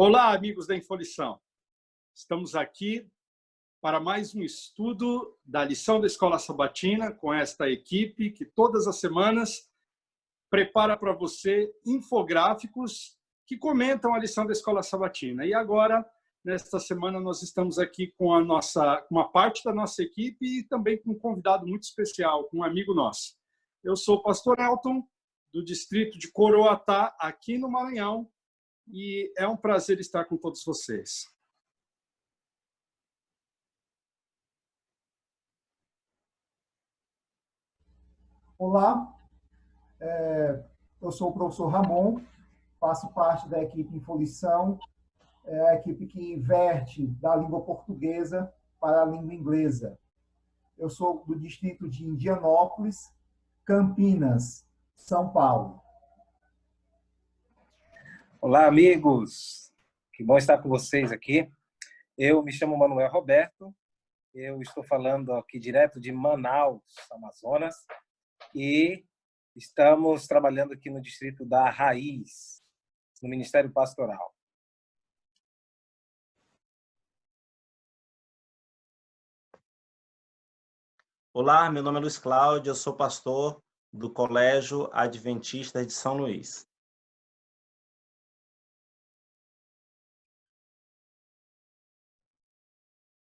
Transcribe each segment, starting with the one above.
Olá, amigos da Infolição. Estamos aqui para mais um estudo da lição da Escola Sabatina com esta equipe que todas as semanas prepara para você infográficos que comentam a lição da Escola Sabatina. E agora, nesta semana, nós estamos aqui com uma parte da nossa equipe e também com um convidado muito especial, com um amigo nosso. Eu sou o pastor Elton, do distrito de Coroatá, aqui no Maranhão, e é um prazer estar com todos vocês. Olá, eu sou o professor Ramon, faço parte da equipe Infolição, a equipe que inverte da língua portuguesa para a língua inglesa. Eu sou do distrito de Indianópolis, Campinas, São Paulo. Olá, amigos! Que bom estar com vocês aqui. Eu me chamo Manuel Roberto, eu estou falando aqui direto de Manaus, Amazonas, e estamos trabalhando aqui no distrito da Raiz, no Ministério Pastoral. Olá, meu nome é Luiz Cláudio, eu sou pastor do Colégio Adventista de São Luís.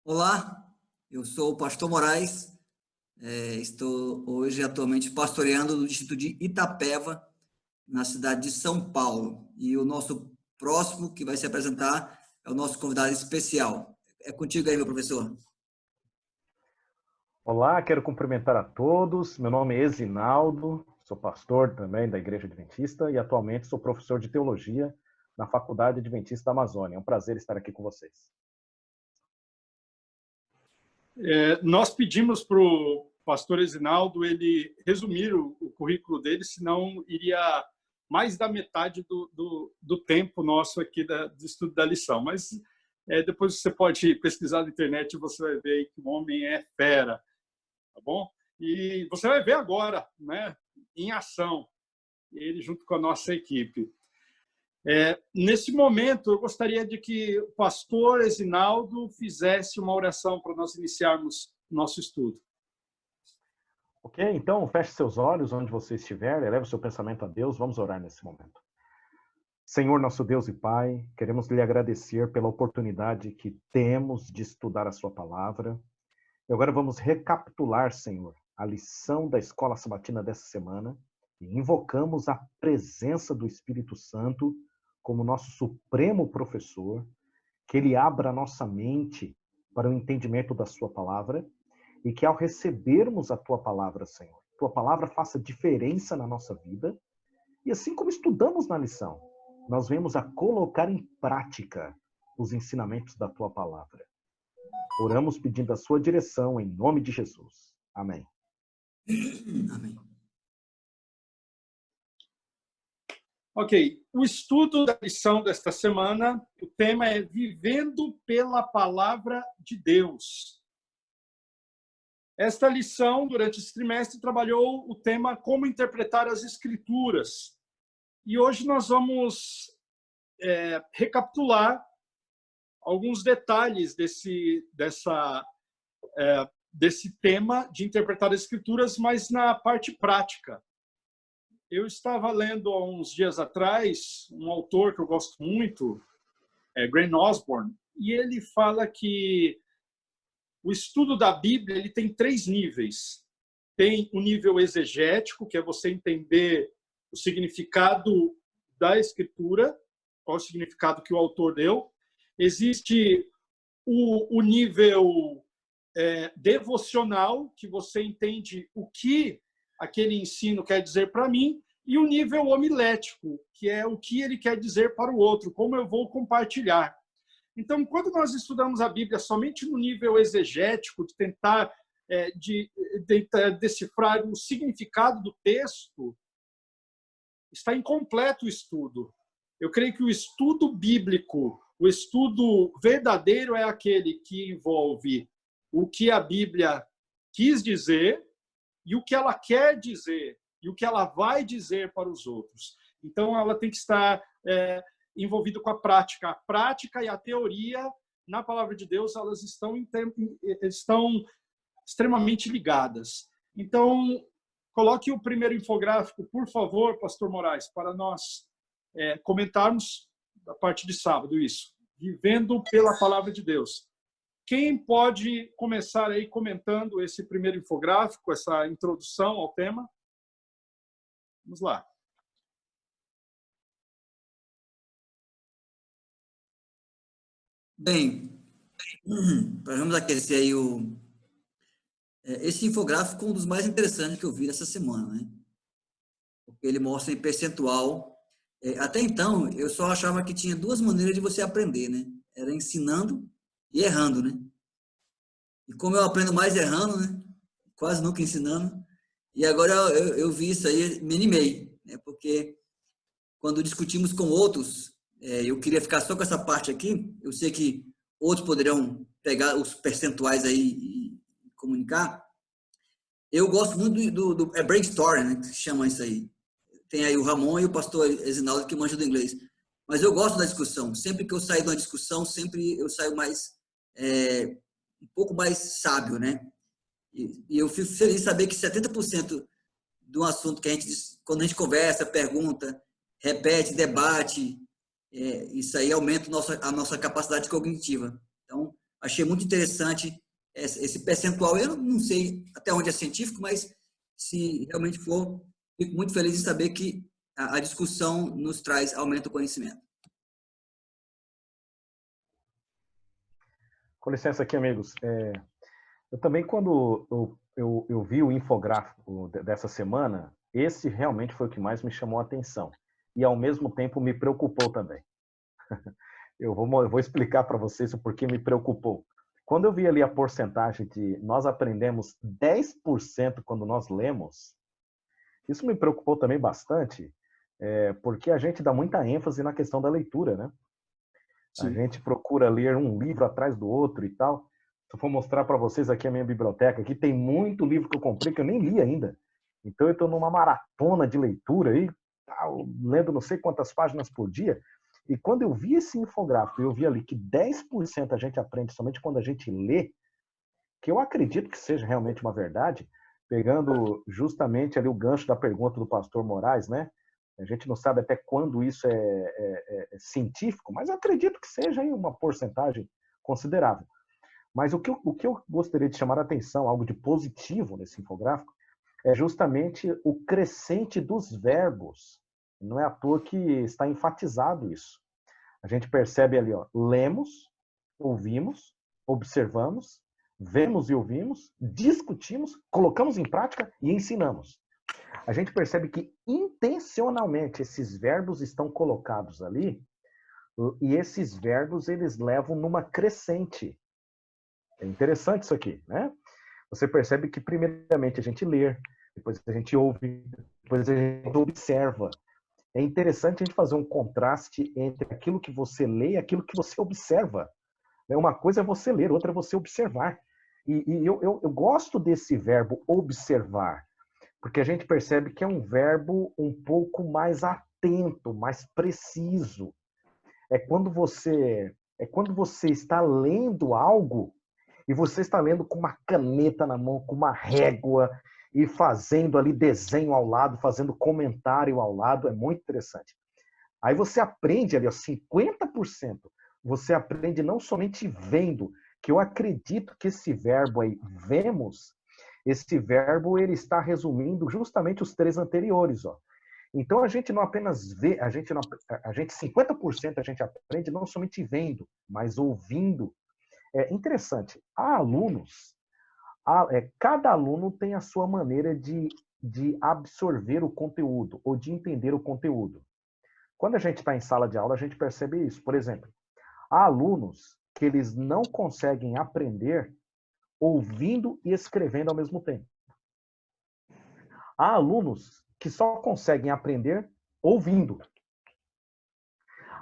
Olá, eu sou o pastor Moraes, estou hoje atualmente pastoreando no distrito de Itapeva, na cidade de São Paulo. E o nosso próximo que vai se apresentar é o nosso convidado especial. É contigo aí, meu professor. Olá, quero cumprimentar a todos. Meu nome é Esinaldo, sou pastor também da Igreja Adventista e atualmente sou professor de teologia na Faculdade Adventista da Amazônia. É um prazer estar aqui com vocês. Nós pedimos para o pastor Esinaldo ele resumir o currículo dele, senão iria mais da metade do tempo nosso aqui do estudo da lição. Mas depois você pode pesquisar na internet e você vai ver que o homem é fera, tá bom? E você vai ver agora, né, em ação, ele junto com a nossa equipe. Nesse momento, eu gostaria de que o pastor Esinaldo fizesse uma oração para nós iniciarmos nosso estudo. Ok, então feche seus olhos onde você estiver, eleve o seu pensamento a Deus, vamos orar nesse momento. Senhor, nosso Deus e Pai, queremos lhe agradecer pela oportunidade que temos de estudar a sua palavra. E agora vamos recapitular, Senhor, a lição da Escola Sabatina dessa semana e invocamos a presença do Espírito Santo como nosso supremo professor, que ele abra a nossa mente para o entendimento da sua palavra e que ao recebermos a tua palavra, Senhor, tua palavra faça diferença na nossa vida e assim como estudamos na lição, nós vemos a colocar em prática os ensinamentos da tua palavra. Oramos pedindo a sua direção em nome de Jesus. Amém. Amém. Ok, o estudo da lição desta semana, o tema é Vivendo pela Palavra de Deus. Esta lição, durante esse trimestre, trabalhou o tema Como Interpretar as Escrituras. E hoje nós vamos recapitular alguns detalhes desse tema de interpretar as Escrituras, mas na parte prática. Eu estava lendo há uns dias atrás um autor que eu gosto muito, Grant Osborne, e ele fala que o estudo da Bíblia ele tem 3 níveis. Tem o nível exegético, que é você entender o significado da Escritura, qual o significado que o autor deu. Existe o nível devocional, que você entende o que aquele ensino quer dizer para mim, e o nível homilético, que é o que ele quer dizer para o outro, como eu vou compartilhar. Então, quando nós estudamos a Bíblia somente no nível exegético, de tentar decifrar o significado do texto, está incompleto o estudo. Eu creio que o estudo bíblico, o estudo verdadeiro é aquele que envolve o que a Bíblia quis dizer e o que ela quer dizer e o que ela vai dizer para os outros. Então, ela tem que estar envolvido com a prática. A prática e a teoria na palavra de Deus, elas estão extremamente ligadas. Então, coloque o primeiro infográfico, por favor, Pastor Moraes, para nós comentarmos da parte de sábado isso. Vivendo pela palavra de Deus. Quem pode começar aí comentando esse primeiro infográfico, essa introdução ao tema? Vamos lá. Bem, vamos aquecer aí esse infográfico é um dos mais interessantes que eu vi essa semana, né? Porque ele mostra em percentual. Até então, eu só achava que tinha duas maneiras de você aprender, né? Era ensinando e errando, né? E como eu aprendo mais errando, né? Quase nunca ensinando. E agora eu vi isso aí, me animei, né? Porque quando discutimos com outros, eu queria ficar só com essa parte aqui. Eu sei que outros poderão pegar os percentuais aí e comunicar. Eu gosto muito do brainstorming, né? Que se chama isso aí. Tem aí o Ramon e o pastor Ezinaldo que manjam do inglês. Mas eu gosto da discussão. Sempre que eu saio de uma discussão, sempre eu saio mais um pouco mais sábio, né? E eu fico feliz de saber que 70% do assunto que quando a gente conversa, pergunta, repete, debate, isso aí aumenta a nossa capacidade cognitiva. Então, achei muito interessante esse percentual. Eu não sei até onde é científico, mas se realmente for, fico muito feliz em saber que a discussão nos traz aumento do conhecimento. Com licença aqui, amigos. Eu também, quando eu vi o infográfico dessa semana, esse realmente foi o que mais me chamou a atenção. E, ao mesmo tempo, me preocupou também. Eu vou explicar para vocês o porquê me preocupou. Quando eu vi ali a porcentagem de nós aprendemos 10% quando nós lemos, isso me preocupou também bastante, porque a gente dá muita ênfase na questão da leitura, né? Sim. A gente procura ler um livro atrás do outro e tal. Se eu for mostrar para vocês aqui a minha biblioteca, aqui tem muito livro que eu comprei que eu nem li ainda. Então eu estou numa maratona de leitura aí, lendo não sei quantas páginas por dia. E quando eu vi esse infográfico, eu vi ali que 10% a gente aprende somente quando a gente lê, que eu acredito que seja realmente uma verdade, pegando justamente ali o gancho da pergunta do pastor Moraes, né? A gente não sabe até quando isso é científico, mas eu acredito que seja aí uma porcentagem considerável. Mas o que eu gostaria de chamar a atenção, algo de positivo nesse infográfico, é justamente o crescente dos verbos. Não é à toa que está enfatizado isso. A gente percebe ali, ó, lemos, ouvimos, observamos, vemos e ouvimos, discutimos, colocamos em prática e ensinamos. A gente percebe que intencionalmente esses verbos estão colocados ali e esses verbos eles levam numa crescente. É interessante isso aqui, né? Você percebe que primeiramente a gente lê, depois a gente ouve, depois a gente observa. É interessante a gente fazer um contraste entre aquilo que você lê e aquilo que você observa. Uma coisa é você ler, outra é você observar. E eu gosto desse verbo observar, porque a gente percebe que é um verbo um pouco mais atento, mais preciso. É quando você está lendo algo e você está lendo com uma caneta na mão, com uma régua e fazendo ali desenho ao lado, fazendo comentário ao lado, é muito interessante. Aí você aprende ali, ó, 50%, você aprende não somente vendo, que eu acredito que esse verbo aí, vemos, esse verbo ele está resumindo justamente os três anteriores, ó. Então a gente não apenas vê, a gente 50% a gente aprende não somente vendo, mas ouvindo. É interessante, há alunos, cada aluno tem a sua maneira de absorver o conteúdo ou de entender o conteúdo. Quando a gente está em sala de aula, a gente percebe isso. Por exemplo, há alunos que eles não conseguem aprender ouvindo e escrevendo ao mesmo tempo. Há alunos que só conseguem aprender ouvindo.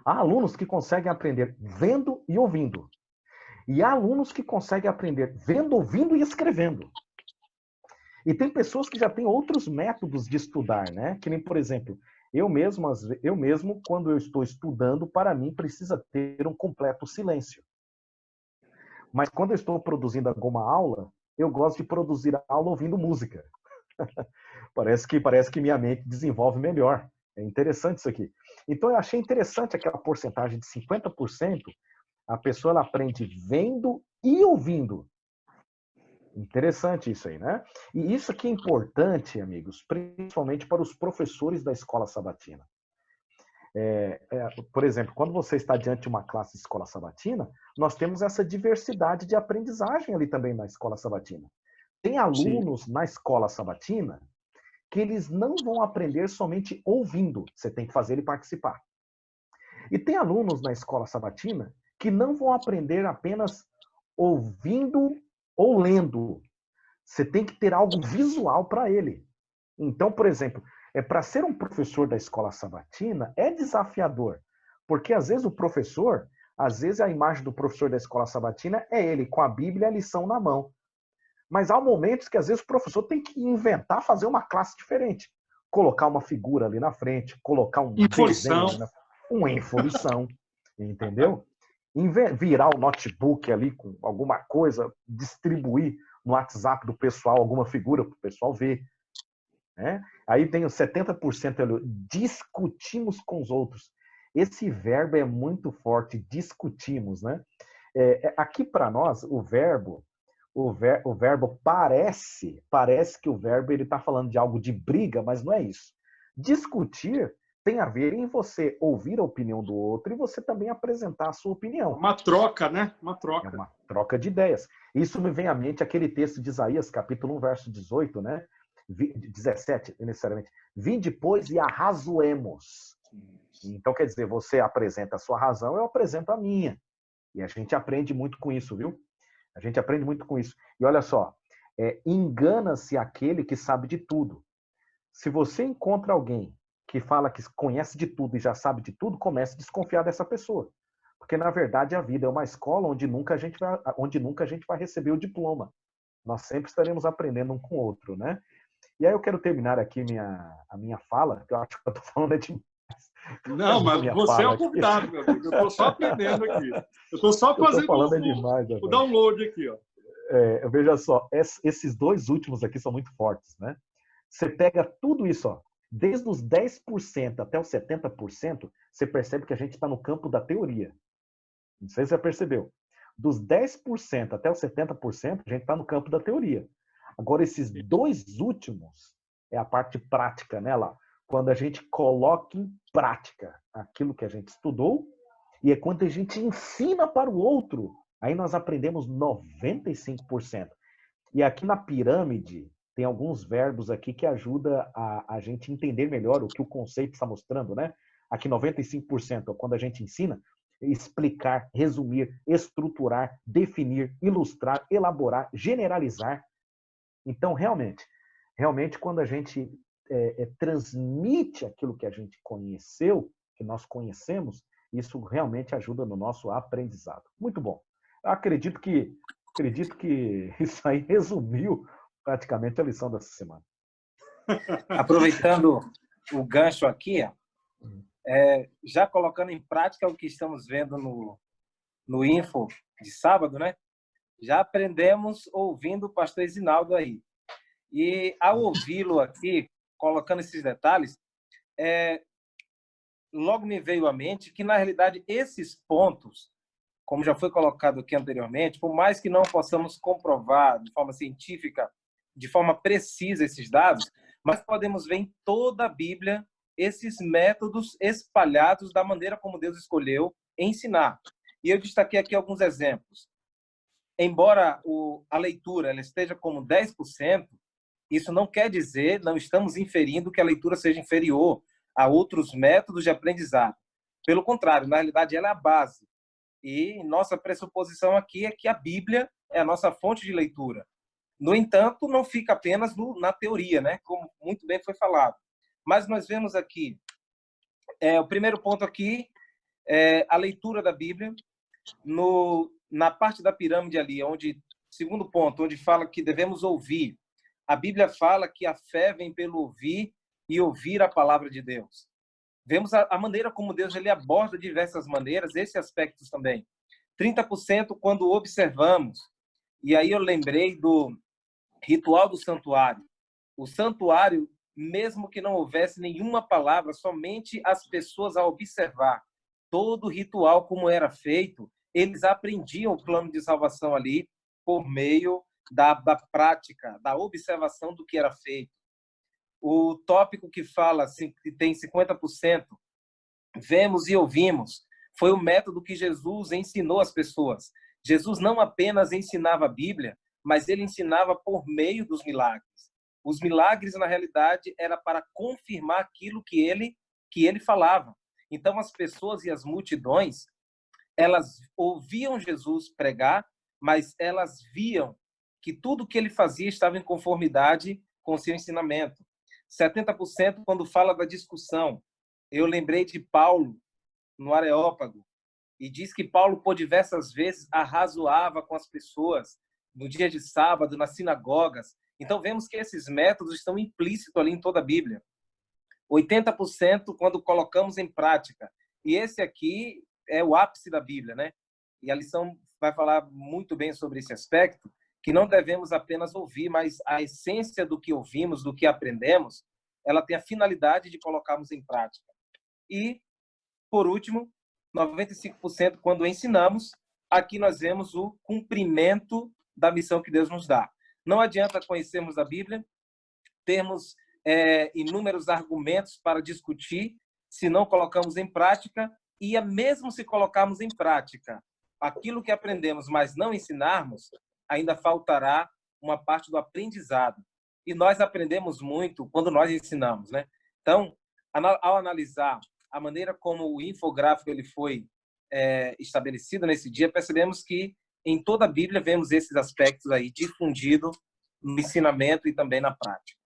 Há alunos que conseguem aprender vendo e ouvindo. E há alunos que conseguem aprender vendo, ouvindo e escrevendo. E tem pessoas que já têm outros métodos de estudar, né? Que nem, por exemplo, Eu mesmo, quando eu estou estudando, para mim precisa ter um completo silêncio. Mas quando eu estou produzindo alguma aula, eu gosto de produzir a aula ouvindo música. Parece que minha mente desenvolve melhor. É interessante isso aqui. Então, eu achei interessante aquela porcentagem de 50%. A pessoa ela aprende vendo e ouvindo. Interessante isso aí, né? E isso aqui é importante, amigos, principalmente para os professores da escola sabatina. Por exemplo, quando você está diante de uma classe de escola sabatina, nós temos essa diversidade de aprendizagem ali também na escola sabatina. Tem alunos na escola sabatina que eles não vão aprender somente ouvindo, você tem que fazer ele participar. E tem alunos na escola sabatina que não vão aprender apenas ouvindo ou lendo. Você tem que ter algo visual para ele. Então, por exemplo, para ser um professor da escola sabatina é desafiador, porque às vezes às vezes a imagem do professor da escola sabatina é ele com a Bíblia e a lição na mão. Mas há momentos que às vezes o professor tem que inventar, fazer uma classe diferente. Colocar uma figura ali na frente, colocar um desenho, uma infolição, entendeu? Virar o notebook ali com alguma coisa, distribuir no WhatsApp do pessoal alguma figura para o pessoal ver. Né? Aí tem os 70% ali, discutimos com os outros. Esse verbo é muito forte, discutimos, né? Aqui para nós, o verbo parece que o verbo ele está falando de algo de briga, mas não é isso. Discutir tem a ver em você ouvir a opinião do outro e você também apresentar a sua opinião. Uma troca, né? Uma troca. É uma troca de ideias. Isso me vem à mente aquele texto de Isaías, capítulo 1, verso 18, né? 17, necessariamente. Vinde, pois, e arrazoemos. Então, quer dizer, você apresenta a sua razão, eu apresento a minha. E a gente aprende muito com isso, viu? A gente aprende muito com isso. E olha só, engana-se aquele que sabe de tudo. Se você encontra alguém que fala que conhece de tudo e já sabe de tudo, comece a desconfiar dessa pessoa. Porque, na verdade, a vida é uma escola onde nunca a gente vai receber o diploma. Nós sempre estaremos aprendendo um com o outro, né? E aí eu quero terminar aqui a minha fala, que eu acho que eu estou falando demais. Não, mas você é o convidado, meu amigo. Eu estou só aprendendo aqui. Eu estou só fazendo o download aqui. Ó. Veja só, esses dois últimos aqui são muito fortes, né? Você pega tudo isso, ó, desde os 10% até os 70%, você percebe que a gente está no campo da teoria. Não sei se você percebeu. Dos 10% até os 70%, a gente está no campo da teoria. Agora, esses dois últimos é a parte prática, né, lá? Quando a gente coloca em prática aquilo que a gente estudou e é quando a gente ensina para o outro, aí nós aprendemos 95%. E aqui na pirâmide tem alguns verbos aqui que ajudam a gente entender melhor o que o conceito está mostrando, né? Aqui 95% é quando a gente ensina, explicar, resumir, estruturar, definir, ilustrar, elaborar, generalizar. Então, realmente, quando a gente transmite aquilo que a gente conheceu, que nós conhecemos, isso realmente ajuda no nosso aprendizado. Muito bom. Eu acredito que isso aí resumiu praticamente a lição dessa semana. Aproveitando o gancho aqui, já colocando em prática o que estamos vendo no Info de sábado, né? Já aprendemos ouvindo o pastor Isinaldo aí. E ao ouvi-lo aqui, colocando esses detalhes, logo me veio à mente que, na realidade, esses pontos, como já foi colocado aqui anteriormente, por mais que não possamos comprovar de forma científica, de forma precisa esses dados, mas podemos ver em toda a Bíblia esses métodos espalhados da maneira como Deus escolheu ensinar. E eu destaquei aqui alguns exemplos. Embora a leitura ela esteja como 10%, isso não quer dizer, não estamos inferindo que a leitura seja inferior a outros métodos de aprendizado. Pelo contrário, na realidade, ela é a base. E nossa pressuposição aqui é que a Bíblia é a nossa fonte de leitura. No entanto, não fica apenas na teoria, né? Como muito bem foi falado. Mas nós vemos aqui, o primeiro ponto aqui é a leitura da Bíblia. Na parte da pirâmide ali, segundo ponto, onde fala que devemos ouvir. A Bíblia fala que a fé vem pelo ouvir e ouvir a palavra de Deus. Vemos a maneira como Deus ele aborda de diversas maneiras esses aspectos também. 30% quando observamos. E aí eu lembrei do ritual do santuário. O santuário, mesmo que não houvesse nenhuma palavra, somente as pessoas a observar todo o ritual como era feito, eles aprendiam o plano de salvação ali por meio da prática, da observação do que era feito. O tópico que fala que tem 50%, vemos e ouvimos, foi o método que Jesus ensinou às pessoas. Jesus não apenas ensinava a Bíblia, mas ele ensinava por meio dos milagres. Os milagres, na realidade, era para confirmar aquilo que ele falava. Então, as pessoas e as multidões, elas ouviam Jesus pregar, mas elas viam que tudo que ele fazia estava em conformidade com o seu ensinamento. 70% quando fala da discussão. Eu lembrei de Paulo no Areópago, e diz que Paulo, por diversas vezes, arrazoava com as pessoas no dia de sábado, nas sinagogas. Então, vemos que esses métodos estão implícitos ali em toda a Bíblia. 80% quando colocamos em prática. E esse aqui é o ápice da Bíblia, né? E a lição vai falar muito bem sobre esse aspecto, que não devemos apenas ouvir, mas a essência do que ouvimos, do que aprendemos, ela tem a finalidade de colocarmos em prática. E, por último, 95% quando ensinamos, aqui nós vemos o cumprimento da missão que Deus nos dá. Não adianta conhecermos a Bíblia, termos inúmeros argumentos para discutir, se não colocamos em prática, e mesmo se colocarmos em prática aquilo que aprendemos, mas não ensinarmos, ainda faltará uma parte do aprendizado. E nós aprendemos muito quando nós ensinamos, né? Então, ao analisar a maneira como o infográfico ele foi estabelecido nesse dia, percebemos que em toda a Bíblia vemos esses aspectos aí difundidos no ensinamento e também na prática.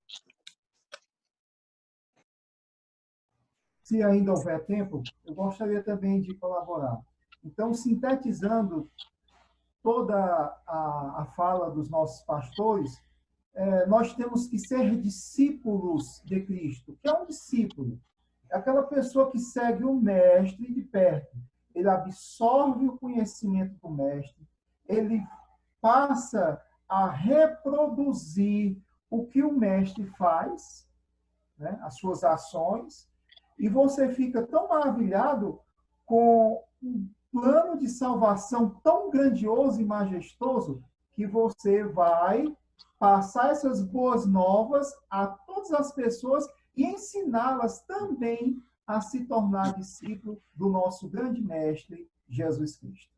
Se ainda houver tempo, eu gostaria também de colaborar. Então, sintetizando toda a fala dos nossos pastores, nós temos que ser discípulos de Cristo. O que é um discípulo? É aquela pessoa que segue o mestre de perto. Ele absorve o conhecimento do mestre, ele passa a reproduzir o que o mestre faz, né? As suas ações, e você fica tão maravilhado com um plano de salvação tão grandioso e majestoso que você vai passar essas boas novas a todas as pessoas e ensiná-las também a se tornar discípulo do nosso grande mestre, Jesus Cristo.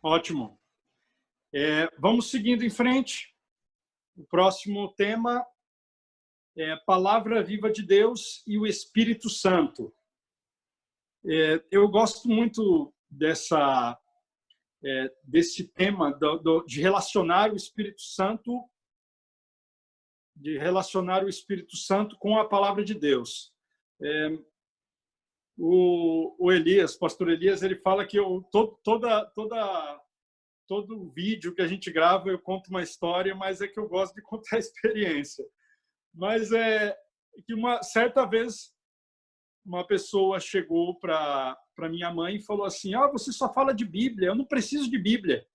Ótimo. Vamos seguindo em frente. O próximo tema é Palavra Viva de Deus e o Espírito Santo. Eu gosto muito desse tema de relacionar o Espírito Santo, com a Palavra de Deus. O Elias, pastor Elias, ele fala que todo vídeo que a gente grava eu conto uma história, mas é que eu gosto de contar a experiência. Mas é que certa vez uma pessoa chegou para minha mãe e falou assim: você só fala de Bíblia, eu não preciso de Bíblia.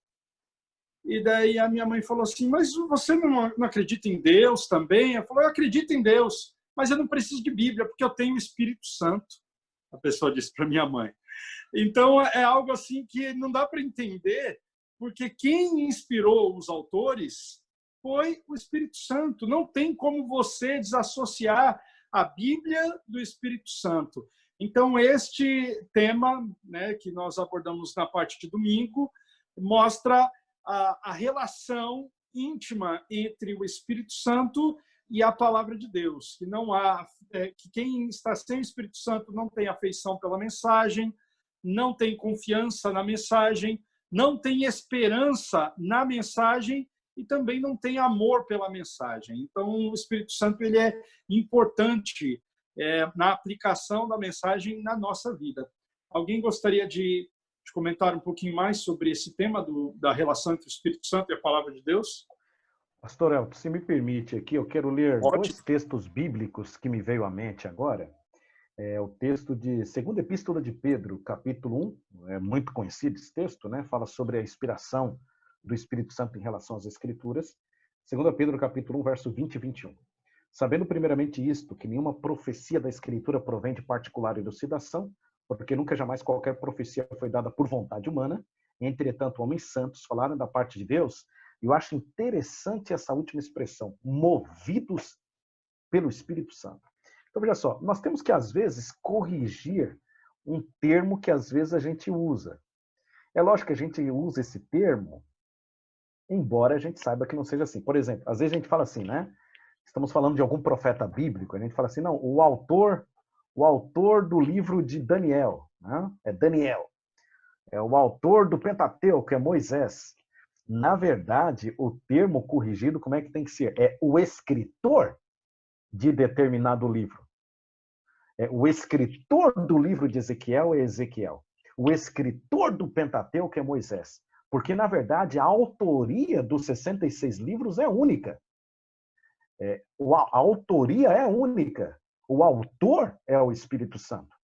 E daí a minha mãe falou assim: mas você não acredita em Deus também? Eu falei: eu acredito em Deus, mas eu não preciso de Bíblia, porque eu tenho o Espírito Santo. A pessoa disse para minha mãe. Então, é algo assim que não dá para entender, porque quem inspirou os autores foi o Espírito Santo. Não tem como você desassociar a Bíblia do Espírito Santo. Então, este tema, né, que nós abordamos na parte de domingo, mostra a relação íntima entre o Espírito Santo e a palavra de Deus, que quem está sem o Espírito Santo não tem afeição pela mensagem, não tem confiança na mensagem, não tem esperança na mensagem e também não tem amor pela mensagem. Então, o Espírito Santo ele é importante na aplicação da mensagem na nossa vida. Alguém gostaria de comentar um pouquinho mais sobre esse tema da relação entre o Espírito Santo e a palavra de Deus? Pastor Elton, se me permite aqui, eu quero ler dois textos bíblicos que me veio à mente agora. É o texto de Segunda Epístola de Pedro, capítulo 1, é muito conhecido esse texto, né? Fala sobre a inspiração do Espírito Santo em relação às Escrituras. 2 Pedro, capítulo 1, verso 20 e 21. Sabendo primeiramente isto, que nenhuma profecia da Escritura provém de particular elucidação, porque nunca jamais qualquer profecia foi dada por vontade humana. Entretanto, homens santos falaram da parte de Deus, e eu acho interessante essa última expressão, movidos pelo Espírito Santo. Então, veja só, nós temos que, às vezes, corrigir um termo que, às vezes, a gente usa. É lógico que a gente usa esse termo, embora a gente saiba que não seja assim. Por exemplo, às vezes a gente fala assim, né? Estamos falando de algum profeta bíblico, a gente fala assim, não, o autor do livro de Daniel, né? É Daniel. É o autor do Pentateuco, é Moisés. Na verdade, o termo corrigido, como é que tem que ser? É o escritor de determinado livro. O escritor do livro de Ezequiel é Ezequiel. O escritor do Pentateuco é Moisés. Porque, na verdade, a autoria dos 66 livros é única. A autoria é única. O autor é o Espírito Santo.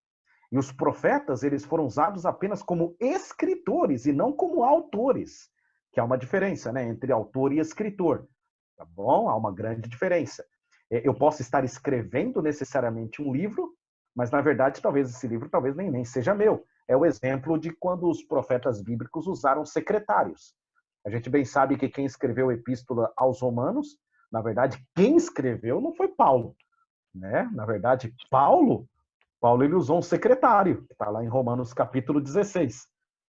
E os profetas, eles foram usados apenas como escritores e não como autores. Que há uma diferença, né, entre autor e escritor. Tá bom? Há uma grande diferença. Eu posso estar escrevendo necessariamente um livro, mas, na verdade, talvez esse livro talvez nem seja meu. É o exemplo de quando os profetas bíblicos usaram secretários. A gente bem sabe que quem escreveu a epístola aos Romanos, na verdade, quem escreveu não foi Paulo. Né? Na verdade, Paulo ele usou um secretário, que está lá em Romanos capítulo 16.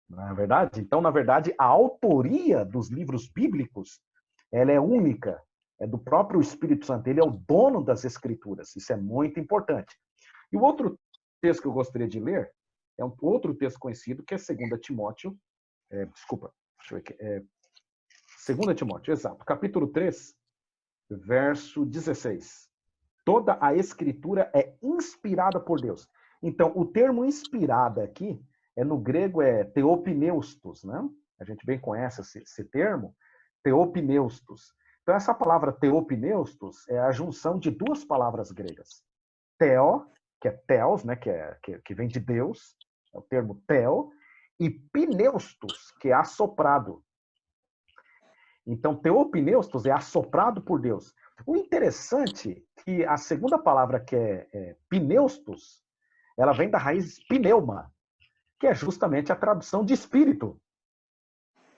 Não é verdade? Então, na verdade, a autoria dos livros bíblicos, ela é única. É do próprio Espírito Santo. Ele é o dono das Escrituras. Isso é muito importante. E o outro texto que eu gostaria de ler é um outro texto conhecido, que é 2 Timóteo. Desculpa, deixa eu ver aqui. 2 Timóteo, exato. Capítulo 3, verso 16. Toda a Escritura é inspirada por Deus. Então, o termo inspirada aqui, no grego é theopneustos, né? A gente bem conhece esse termo, theopneustos. Então, essa palavra theopneustos é a junção de duas palavras gregas. Theo, que é theos, né? Que vem de Deus, é o termo theo, e pneustos, que é assoprado. Então, theopneustos é assoprado por Deus. O interessante é que a segunda palavra, que é pneustos, ela vem da raiz pneuma, que é justamente a tradução de espírito.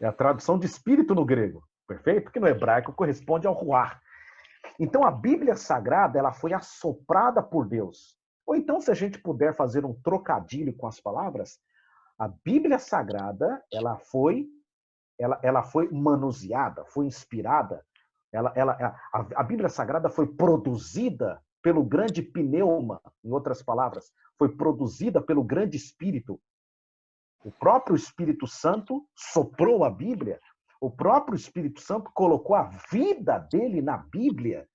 É a tradução de espírito no grego, perfeito? Que no hebraico corresponde ao ruar. Então, a Bíblia Sagrada, ela foi assoprada por Deus. Ou então, se a gente puder fazer um trocadilho com as palavras, a Bíblia Sagrada, ela foi manuseada, foi inspirada. A Bíblia Sagrada foi produzida pelo grande pneuma, em outras palavras, foi produzida pelo grande Espírito. O próprio Espírito Santo soprou a Bíblia, o próprio Espírito Santo colocou a vida dele na Bíblia.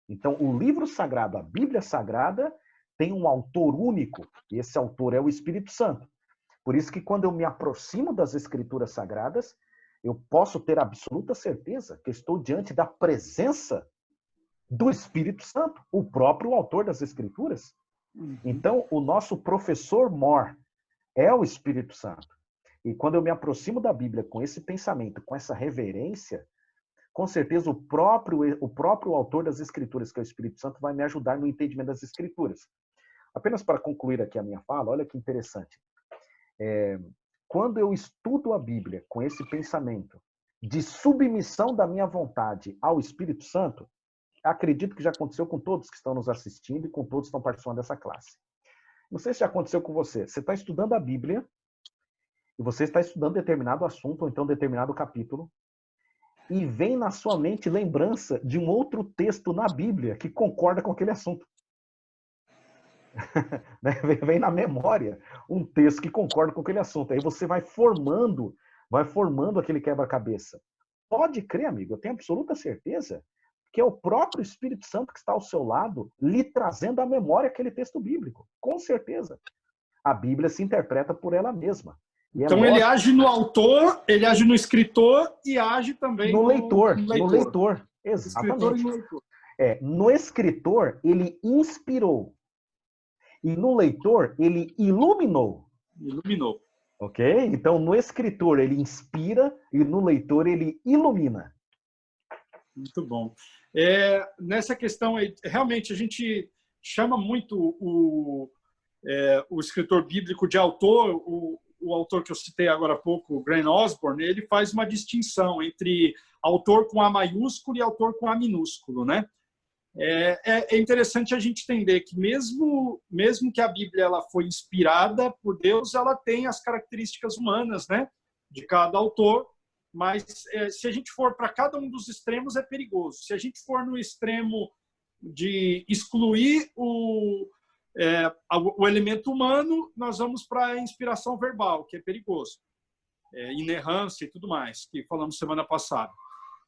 Então, o livro sagrado, a Bíblia Sagrada, tem um autor único, e esse autor é o Espírito Santo. Por isso que quando eu me aproximo das Escrituras Sagradas, eu posso ter absoluta certeza que estou diante da presença do Espírito Santo, o próprio autor das Escrituras. Então, o nosso professor mor é o Espírito Santo. E quando eu me aproximo da Bíblia com esse pensamento, com essa reverência, com certeza o próprio autor das Escrituras, que é o Espírito Santo, vai me ajudar no entendimento das Escrituras. Apenas para concluir aqui a minha fala, olha que interessante. Quando eu estudo a Bíblia com esse pensamento de submissão da minha vontade ao Espírito Santo, acredito que já aconteceu com todos que estão nos assistindo e com todos que estão participando dessa classe. Não sei se já aconteceu com você. Você está estudando a Bíblia e você está estudando determinado assunto ou então determinado capítulo e vem na sua mente lembrança de um outro texto na Bíblia que concorda com aquele assunto. Vem na memória um texto que concorda com aquele assunto. Aí você vai formando aquele quebra-cabeça. Pode crer, amigo, eu tenho absoluta certeza que é o próprio Espírito Santo que está ao seu lado, lhe trazendo à memória aquele texto bíblico. Com certeza. A Bíblia se interpreta por ela mesma. Então ele age no autor, ele age no escritor e age também no leitor. No leitor. Exatamente. Escritor e no leitor. No escritor, ele inspirou. e no leitor ele iluminou. Iluminou. Ok? Então, no escritor ele inspira e no leitor ele ilumina. Muito bom. Nessa questão, realmente, a gente chama muito o escritor bíblico de autor. O autor que eu citei agora há pouco, o Grant Osborne, ele faz uma distinção entre autor com A maiúsculo e autor com A minúsculo, né? É interessante a gente entender que mesmo que a Bíblia ela foi inspirada por Deus, ela tem as características humanas, né, de cada autor, mas se a gente for para cada um dos extremos é perigoso. Se a gente for no extremo de excluir o elemento humano, nós vamos para a inspiração verbal, que é perigoso, inerrância e tudo mais, que falamos semana passada.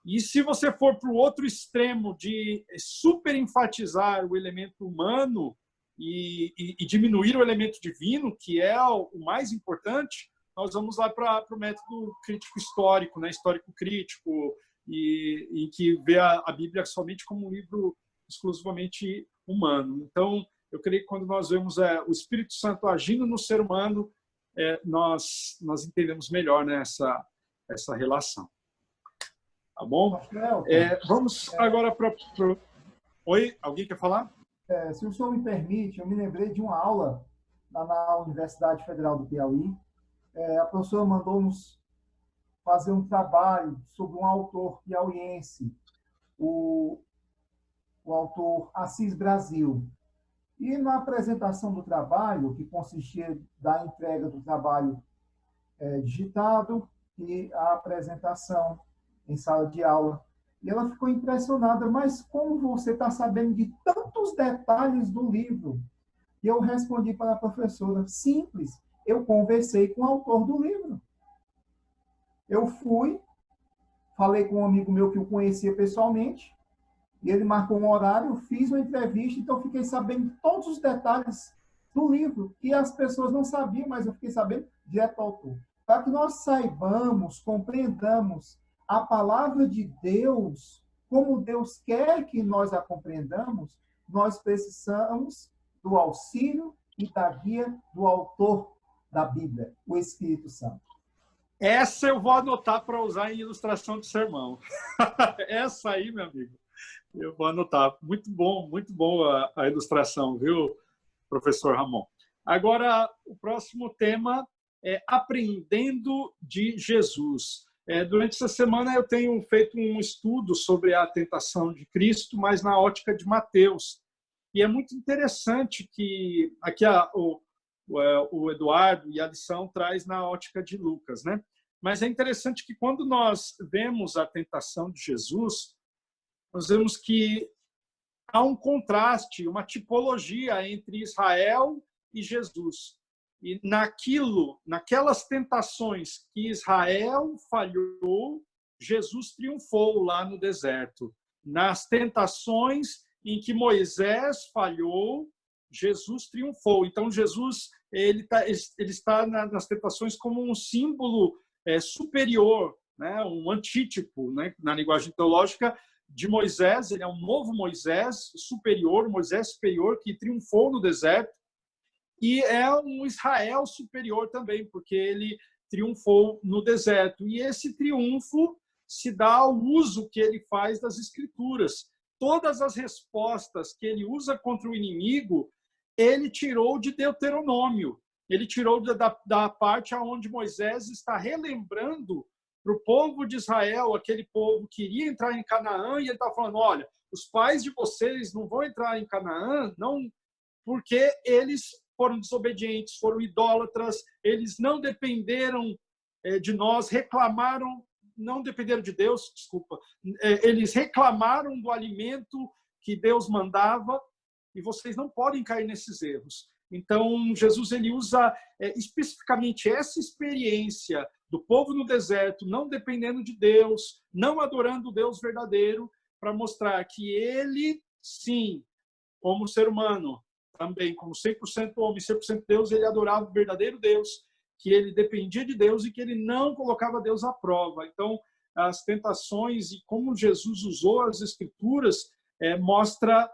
E se você for para o outro extremo de super enfatizar o elemento humano e diminuir o elemento divino, que é o mais importante, nós vamos lá para o método crítico histórico, né? Histórico crítico, em que vê a Bíblia somente como um livro exclusivamente humano. Então, eu creio que quando nós vemos o Espírito Santo agindo no ser humano, nós entendemos melhor, né, essa relação. Tá bom? Vamos agora para... Oi? Alguém quer falar? Se o senhor me permite, eu me lembrei de uma aula na Universidade Federal do Piauí. A professora mandou-nos fazer um trabalho sobre um autor piauiense, o autor Assis Brasil. E na apresentação do trabalho, que consistia da entrega do trabalho digitado e a apresentação em sala de aula. E ela ficou impressionada, mas como você está sabendo de tantos detalhes do livro? E eu respondi para a professora, simples, eu conversei com o autor do livro. Eu fui, falei com um amigo meu que o conhecia pessoalmente, e ele marcou um horário, fiz uma entrevista, então eu fiquei sabendo de todos os detalhes do livro, que as pessoas não sabiam, mas eu fiquei sabendo direto ao autor. Para que nós saibamos, compreendamos a palavra de Deus, como Deus quer que nós a compreendamos, nós precisamos do auxílio e da guia do autor da Bíblia, o Espírito Santo. Essa eu vou anotar para usar em ilustração de sermão. Essa aí, meu amigo, eu vou anotar. Muito bom a ilustração, viu, professor Ramon? Agora, o próximo tema é Aprendendo de Jesus. Durante essa semana eu tenho feito um estudo sobre a tentação de Cristo, mas na ótica de Mateus. E é muito interessante que aqui o Eduardo e a lição traz na ótica de Lucas, né? Mas é interessante que quando nós vemos a tentação de Jesus, nós vemos que há um contraste, uma tipologia entre Israel e Jesus. E naquelas tentações que Israel falhou, Jesus triunfou lá no deserto. Nas tentações em que Moisés falhou, Jesus triunfou. Então, Jesus ele está nas tentações como um símbolo superior, né? Um antítipo, né? Na linguagem teológica de Moisés. Ele é um novo Moisés superior, Moisés superior que triunfou no deserto. E é um Israel superior também, porque ele triunfou no deserto. E esse triunfo se dá ao uso que ele faz das Escrituras. Todas as respostas que ele usa contra o inimigo, ele tirou de Deuteronômio. Ele tirou da parte onde Moisés está relembrando para o povo de Israel, aquele povo que iria entrar em Canaã, e ele está falando, olha, os pais de vocês não vão entrar em Canaã, não, porque eles foram desobedientes, foram idólatras, eles não dependeram de nós, não dependeram de Deus, desculpa, eles reclamaram do alimento que Deus mandava, e vocês não podem cair nesses erros. Então, Jesus ele usa especificamente essa experiência do povo no deserto, não dependendo de Deus, não adorando o Deus verdadeiro, para mostrar que ele, sim, como ser humano, também como 100% homem, 100% Deus, ele adorava o verdadeiro Deus, que ele dependia de Deus e que ele não colocava Deus à prova. Então, as tentações e como Jesus usou as Escrituras mostra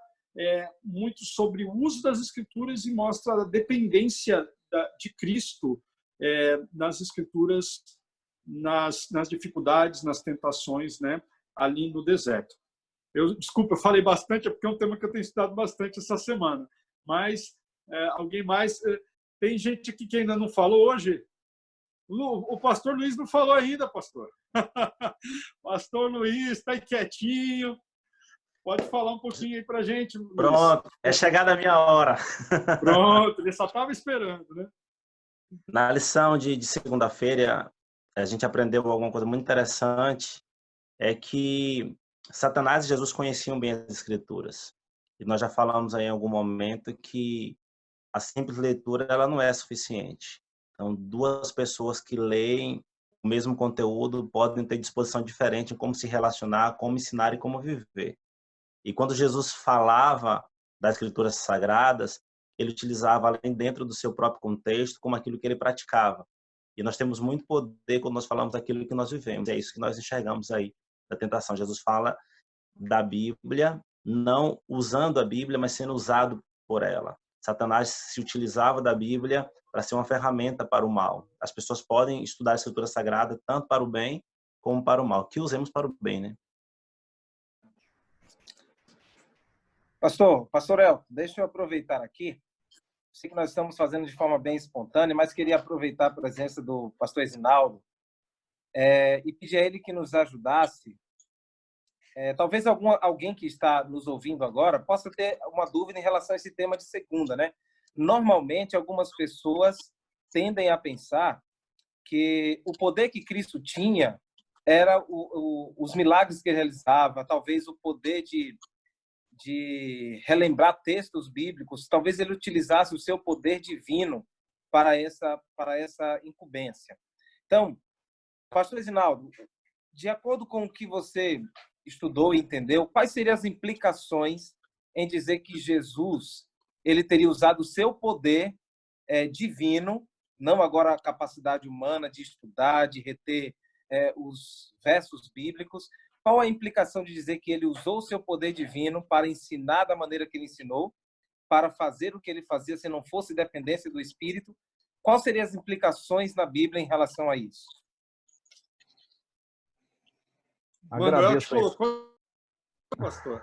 muito sobre o uso das Escrituras e mostra a dependência de Cristo nas Escrituras, nas dificuldades, nas tentações, né, ali no deserto. Desculpa, eu falei bastante, porque é um tema que eu tenho estudado bastante essa semana. Mas alguém mais? Tem gente aqui que ainda não falou hoje? O pastor Luiz não falou ainda, pastor. Pastor Luiz, está aí quietinho. Pode falar um pouquinho aí para a gente, Luiz. Pronto, é chegada a minha hora. Pronto, ele só estava esperando, né? Na lição de segunda-feira, a gente aprendeu alguma coisa muito interessante, é que Satanás e Jesus conheciam bem as Escrituras. E nós já falamos aí em algum momento que a simples leitura ela não é suficiente. Então, duas pessoas que leem o mesmo conteúdo podem ter disposição diferente em como se relacionar, como ensinar e como viver. E quando Jesus falava das Escrituras Sagradas, ele utilizava além dentro do seu próprio contexto como aquilo que ele praticava. E nós temos muito poder quando nós falamos daquilo que nós vivemos. É isso que nós enxergamos aí da tentação. Jesus fala da Bíblia, não usando a Bíblia, mas sendo usado por ela. Satanás se utilizava da Bíblia para ser uma ferramenta para o mal. As pessoas podem estudar a Escritura Sagrada tanto para o bem como para o mal. Que usemos para o bem, né? Pastor Elton, deixa eu aproveitar aqui. Sei que nós estamos fazendo de forma bem espontânea, mas queria aproveitar a presença do pastor Esinaldo e pedir a ele que nos ajudasse. Talvez alguém que está nos ouvindo agora possa ter uma dúvida em relação a esse tema de segunda, né? Normalmente, algumas pessoas tendem a pensar que o poder que Cristo tinha era os milagres que ele realizava, talvez o poder de relembrar textos bíblicos, talvez ele utilizasse o seu poder divino para essa incumbência. Então, pastor Esinaldo, de acordo com o que você estudou e entendeu, quais seriam as implicações em dizer que Jesus ele teria usado o seu poder divino, não agora a capacidade humana de estudar, de reter os versos bíblicos? Qual a implicação de dizer que ele usou o seu poder divino para ensinar da maneira que ele ensinou, para fazer o que ele fazia se não fosse dependência do Espírito? Quais seriam as implicações na Bíblia em relação a isso? Agradeço, pastor.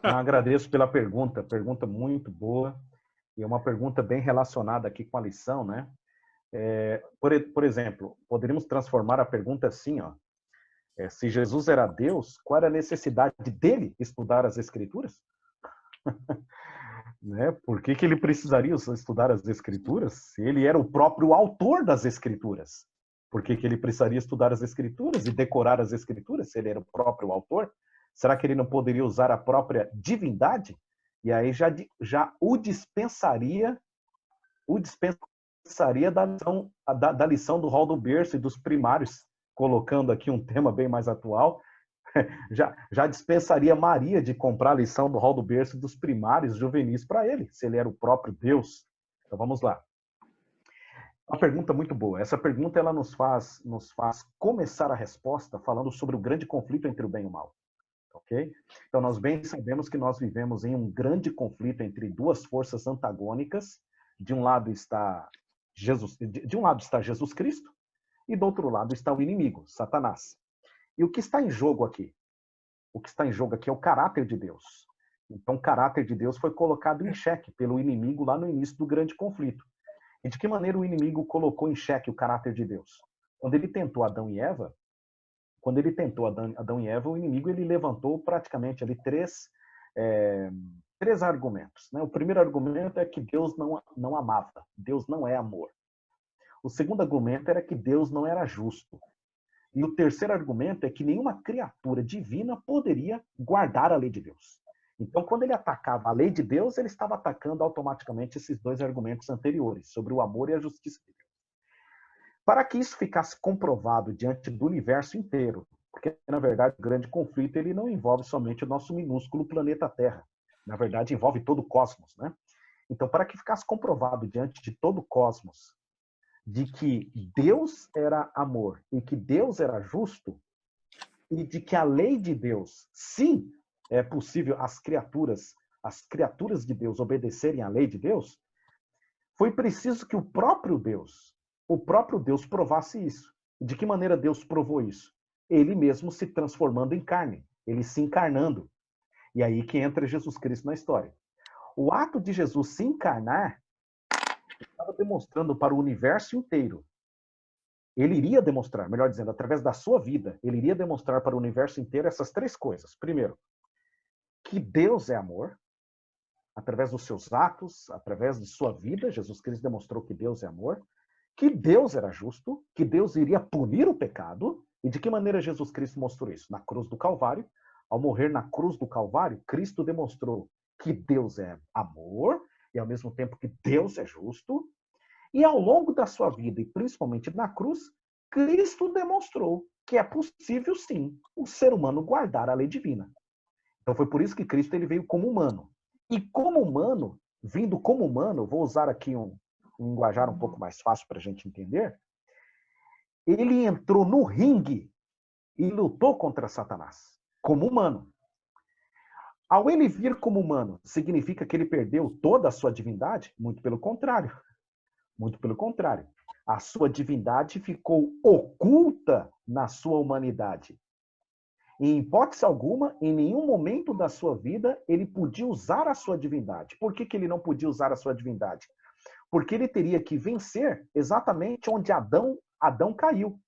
Agradeço pela pergunta muito boa, e é uma pergunta bem relacionada aqui com a lição, né? Por exemplo, poderíamos transformar a pergunta assim, ó. Se Jesus era Deus, qual era a necessidade dele estudar as Escrituras? Né? Por que ele precisaria estudar as Escrituras se ele era o próprio autor das Escrituras? Por que ele precisaria estudar as Escrituras e decorar as Escrituras se ele era o próprio autor? Será que ele não poderia usar a própria divindade? E aí já o dispensaria da lição do rol do berço e dos primários, colocando aqui um tema bem mais atual, já dispensaria Maria de comprar a lição do rol do berço dos primários juvenis para ele, se ele era o próprio Deus. Então vamos lá. Uma pergunta muito boa. Essa pergunta ela nos faz começar a resposta falando sobre o grande conflito entre o bem e o mal. Ok? Então nós bem sabemos que nós vivemos em um grande conflito entre duas forças antagônicas. De um lado está Jesus Cristo, e do outro lado está o inimigo, Satanás. E o que está em jogo aqui? O que está em jogo aqui é o caráter de Deus. Então, o caráter de Deus foi colocado em xeque pelo inimigo lá no início do grande conflito. E de que maneira o inimigo colocou em xeque o caráter de Deus? Quando ele tentou Adão e Eva, o inimigo ele levantou praticamente ali três argumentos. Né? O primeiro argumento é que Deus não amava, Deus não é amor. O segundo argumento era que Deus não era justo. E o terceiro argumento é que nenhuma criatura divina poderia guardar a lei de Deus. Então, quando ele atacava a lei de Deus, ele estava atacando automaticamente esses dois argumentos anteriores, sobre o amor e a justiça de Deus. Para que isso ficasse comprovado diante do universo inteiro, porque, na verdade, o grande conflito ele não envolve somente o nosso minúsculo planeta Terra. Na verdade, envolve todo o cosmos, né? Então, para que ficasse comprovado diante de todo o cosmos de que Deus era amor e que Deus era justo, e de que a lei de Deus, sim, é possível as criaturas as criaturas de Deus obedecerem à lei de Deus, foi preciso que o próprio Deus provasse isso. De que maneira Deus provou isso? Ele mesmo se transformando em carne, ele se encarnando. E aí que entra Jesus Cristo na história. O ato de Jesus se encarnar estava demonstrando para o universo inteiro. Ele iria demonstrar, melhor dizendo, através da sua vida, ele iria demonstrar para o universo inteiro essas três coisas. Primeiro, que Deus é amor. Através dos seus atos, através de sua vida, Jesus Cristo demonstrou que Deus é amor, que Deus era justo, que Deus iria punir o pecado. E de que maneira Jesus Cristo mostrou isso? Na cruz do Calvário. Ao morrer na cruz do Calvário, Cristo demonstrou que Deus é amor e ao mesmo tempo que Deus é justo. E ao longo da sua vida, e principalmente na cruz, Cristo demonstrou que é possível, sim, o ser humano guardar a lei divina. Então foi por isso que Cristo ele veio como humano. E como humano, vindo como humano, vou usar aqui um linguajar um pouco mais fácil para a gente entender, ele entrou no ringue e lutou contra Satanás, como humano. Ao ele vir como humano, significa que ele perdeu toda a sua divindade? Muito pelo contrário. Muito pelo contrário. A sua divindade ficou oculta na sua humanidade. Em hipótese alguma, em nenhum momento da sua vida, ele podia usar a sua divindade. Por que ele não podia usar a sua divindade? Porque ele teria que vencer exatamente onde Adão caiu.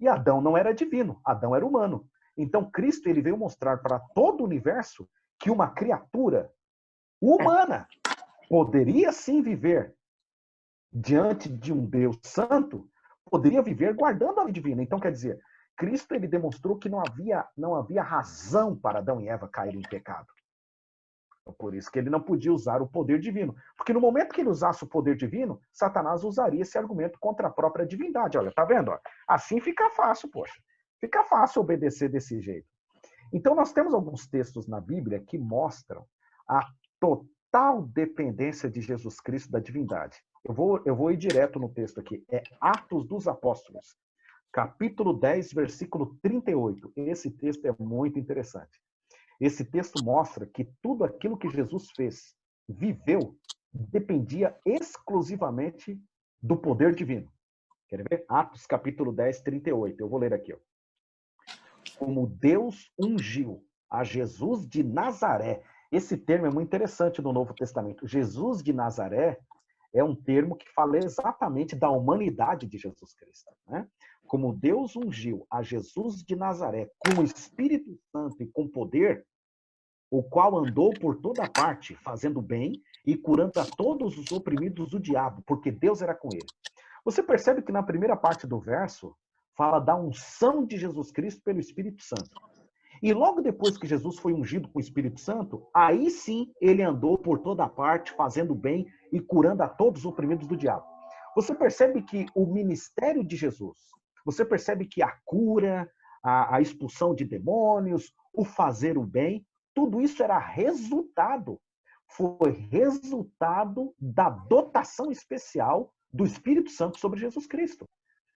E Adão não era divino, Adão era humano. Então Cristo ele veio mostrar para todo o universo que uma criatura humana poderia sim viver diante de um Deus santo, poderia viver guardando a lei divina. Então, quer dizer, Cristo ele demonstrou que não havia razão para Adão e Eva caírem em pecado. Por isso que ele não podia usar o poder divino. Porque no momento que ele usasse o poder divino, Satanás usaria esse argumento contra a própria divindade. Olha, tá vendo? Assim fica fácil, poxa. Fica fácil obedecer desse jeito. Então, nós temos alguns textos na Bíblia que mostram a total dependência de Jesus Cristo da divindade. Eu vou ir direto no texto aqui. É Atos dos Apóstolos, capítulo 10, versículo 38. Esse texto é muito interessante. Esse texto mostra que tudo aquilo que Jesus fez, viveu, dependia exclusivamente do poder divino. Quer ver? Atos, capítulo 10, 38. Eu vou ler aqui. Ó. Como Deus ungiu a Jesus de Nazaré. Esse termo é muito interessante no Novo Testamento. Jesus de Nazaré é um termo que fala exatamente da humanidade de Jesus Cristo. Né? Como Deus ungiu a Jesus de Nazaré com o Espírito Santo e com poder, o qual andou por toda parte, fazendo bem e curando a todos os oprimidos do diabo, porque Deus era com ele. Você percebe que na primeira parte do verso fala da unção de Jesus Cristo pelo Espírito Santo. E logo depois que Jesus foi ungido com o Espírito Santo, aí sim ele andou por toda parte, fazendo bem e curando a todos os oprimidos do diabo. Você percebe que o ministério de Jesus, você percebe que a cura, a expulsão de demônios, o fazer o bem, tudo isso era resultado, foi resultado da dotação especial do Espírito Santo sobre Jesus Cristo.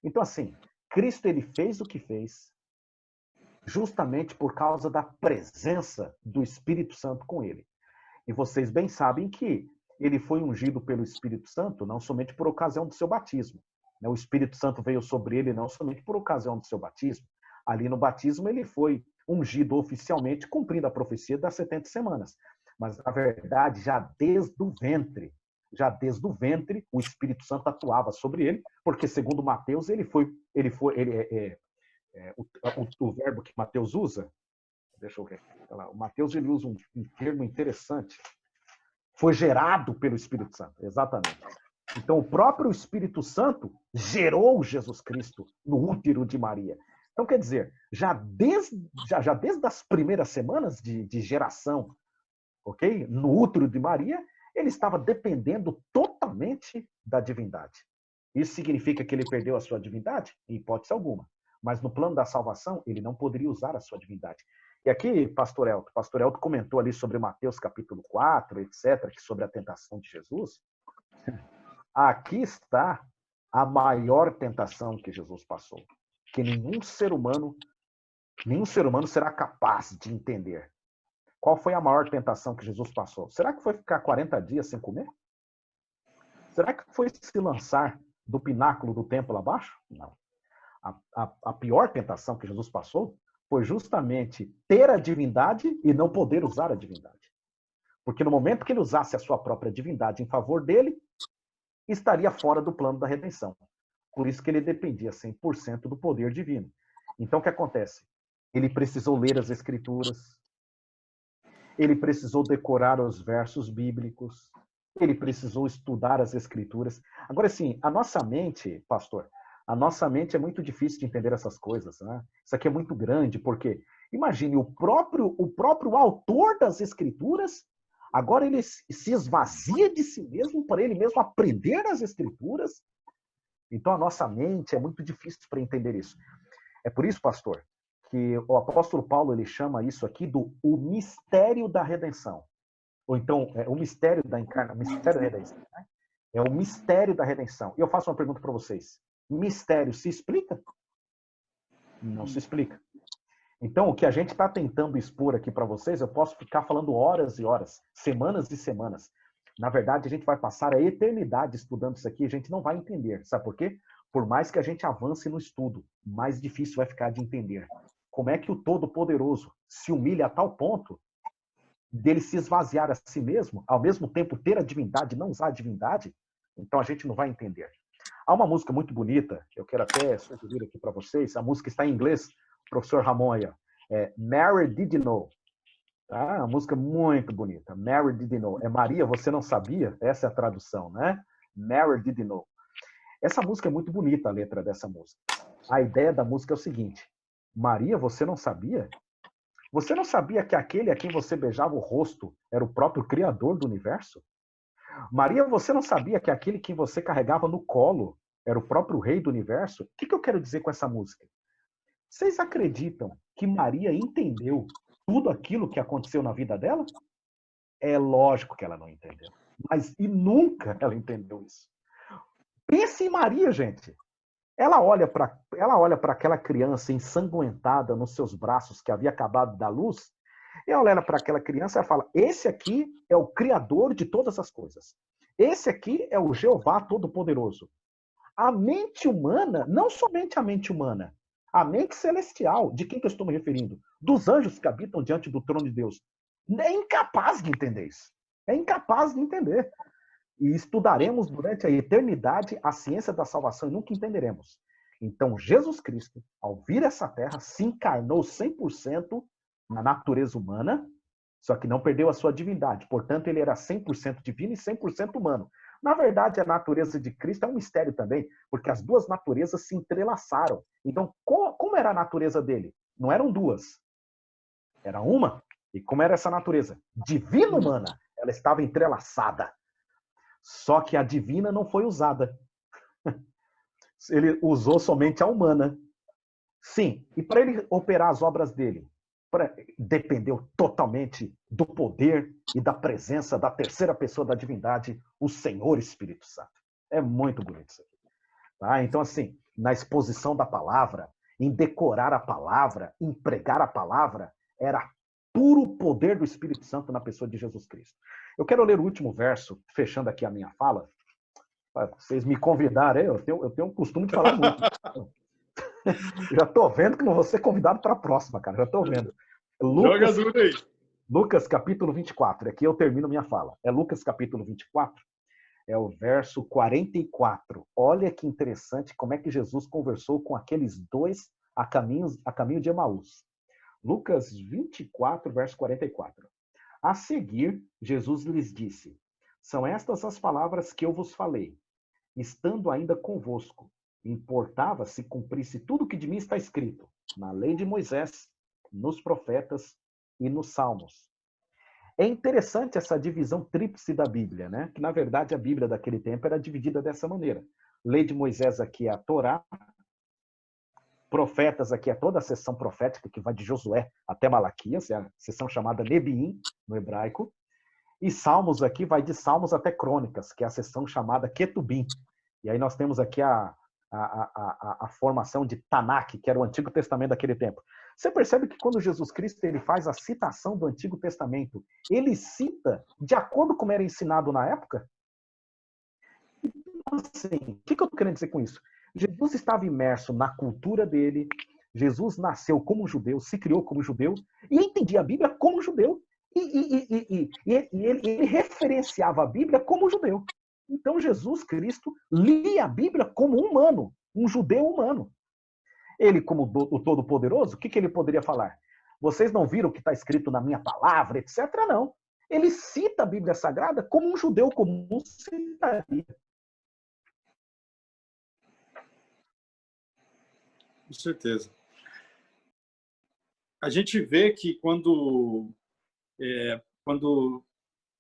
Então, assim, Cristo ele fez o que fez justamente por causa da presença do Espírito Santo com ele. E vocês bem sabem que ele foi ungido pelo Espírito Santo não somente por ocasião do seu batismo. O Espírito Santo veio sobre ele não somente por ocasião do seu batismo. Ali no batismo ele foi ungido oficialmente, cumprindo a profecia das 70 semanas. Mas, na verdade, já desde o ventre, o Espírito Santo atuava sobre ele, porque, segundo Mateus, o verbo que Mateus usa, deixa eu ver, o Mateus ele usa um termo interessante, foi gerado pelo Espírito Santo, exatamente. Então, o próprio Espírito Santo gerou Jesus Cristo no útero de Maria. Então, quer dizer, já desde as primeiras semanas de geração, ok? No útero de Maria, ele estava dependendo totalmente da divindade. Isso significa que ele perdeu a sua divindade? Em hipótese alguma. Mas no plano da salvação, ele não poderia usar a sua divindade. E aqui, Pastor Elton comentou ali sobre Mateus capítulo 4, etc., sobre a tentação de Jesus. Aqui está a maior tentação que Jesus passou, que nenhum ser humano será capaz de entender. Qual foi a maior tentação que Jesus passou? Será que foi ficar 40 dias sem comer? Será que foi se lançar do pináculo do templo abaixo? Não. A pior tentação que Jesus passou foi justamente ter a divindade e não poder usar a divindade. Porque no momento que ele usasse a sua própria divindade em favor dele, estaria fora do plano da redenção. Por isso que ele dependia 100% do poder divino. Então, o que acontece? Ele precisou ler as Escrituras, ele precisou decorar os versos bíblicos, ele precisou estudar as Escrituras. Agora, assim, a nossa mente, pastor, a nossa mente é muito difícil de entender essas coisas, né? Isso aqui é muito grande, porque, imagine, o próprio autor das Escrituras, agora ele se esvazia de si mesmo para ele mesmo aprender as Escrituras. Então, a nossa mente é muito difícil para entender isso. É por isso, pastor, que o apóstolo Paulo ele chama isso aqui do o mistério da redenção. Ou então, o mistério da encarnação, o mistério da redenção. Né? É o mistério da redenção. E eu faço uma pergunta para vocês. Mistério se explica? Não se explica. Então, o que a gente está tentando expor aqui para vocês, eu posso ficar falando horas e horas, semanas e semanas. Na verdade, a gente vai passar a eternidade estudando isso aqui e a gente não vai entender. Sabe por quê? Por mais que a gente avance no estudo, mais difícil vai ficar de entender. Como é que o Todo-Poderoso se humilha a tal ponto dele se esvaziar a si mesmo, ao mesmo tempo ter a divindade e não usar a divindade? Então a gente não vai entender. Há uma música muito bonita, eu quero até sugerir aqui para vocês, a música está em inglês, professor Ramon aí, Mary Did You Know? Tá? Uma música muito bonita. Mary Did You Know? É Maria, você não sabia? Essa é a tradução, né? Mary Did You Know? Essa música é muito bonita, a letra dessa música. A ideia da música é o seguinte: Maria, você não sabia? Você não sabia que aquele a quem você beijava o rosto era o próprio Criador do universo? Maria, você não sabia que aquele que você carregava no colo era o próprio Rei do universo? O que eu quero dizer com essa música? Vocês acreditam que Maria entendeu tudo aquilo que aconteceu na vida dela? É lógico que ela não entendeu. Mas e nunca ela entendeu isso. Pense em Maria, gente. Ela olha para aquela criança ensanguentada nos seus braços que havia acabado de dar luz, e ela olha para aquela criança e fala: esse aqui é o Criador de todas as coisas. Esse aqui é o Jeová Todo-Poderoso. A mente humana, não somente a mente humana, a mente celestial, de quem que eu estou me referindo? Dos anjos que habitam diante do trono de Deus. É incapaz de entender isso. É incapaz de entender. E estudaremos durante a eternidade a ciência da salvação e nunca entenderemos. Então, Jesus Cristo, ao vir a essa terra, se encarnou 100% na natureza humana, só que não perdeu a sua divindade. Portanto, ele era 100% divino e 100% humano. Na verdade, a natureza de Cristo é um mistério também, porque as duas naturezas se entrelaçaram. Então, como era a natureza dele? Não eram duas. Era uma. E como era essa natureza? Divina-humana. Ela estava entrelaçada. Só que a divina não foi usada. Ele usou somente a humana. Sim, e para ele operar as obras dele, dependeu totalmente do poder e da presença da terceira pessoa da divindade, o Senhor Espírito Santo. É muito bonito isso aqui. Tá? Então, assim, na exposição da palavra, em decorar a palavra, em pregar a palavra, era puro poder do Espírito Santo na pessoa de Jesus Cristo. Eu quero ler o último verso, fechando aqui a minha fala. Vocês me convidaram, eu tenho um costume de falar muito. Já estou vendo que não vou ser convidado para a próxima, cara. Já estou vendo. Joga duro aí. Lucas capítulo 24. Aqui eu termino minha fala. É Lucas capítulo 24. É o verso 44. Olha que interessante como é que Jesus conversou com aqueles dois a caminho de Emaús. Lucas 24, verso 44. A seguir, Jesus lhes disse: são estas as palavras que eu vos falei, estando ainda convosco. Importava se cumprisse tudo o que de mim está escrito, na lei de Moisés, nos profetas e nos salmos. É interessante essa divisão tríplice da Bíblia, né? Que na verdade a Bíblia daquele tempo era dividida dessa maneira. Lei de Moisés aqui é a Torá, profetas aqui é toda a seção profética que vai de Josué até Malaquias, é a seção chamada Nebiim no hebraico. E Salmos aqui vai de Salmos até Crônicas, que é a seção chamada Ketubim. E aí nós temos aqui a formação de Tanakh, que era o Antigo Testamento daquele tempo. Você percebe que quando Jesus Cristo ele faz a citação do Antigo Testamento, ele cita de acordo com como era ensinado na época? Então, assim, o que eu estou querendo dizer com isso? Jesus estava imerso na cultura dele, Jesus nasceu como judeu, se criou como judeu, e entendia a Bíblia como judeu. E ele referenciava a Bíblia como judeu. Então Jesus Cristo lia a Bíblia como humano, um judeu humano. Ele, como o Todo-Poderoso, o que ele poderia falar? Vocês não viram o que está escrito na minha palavra, etc. Não. Ele cita a Bíblia Sagrada como um judeu comum citaria. Com certeza. A gente vê que quando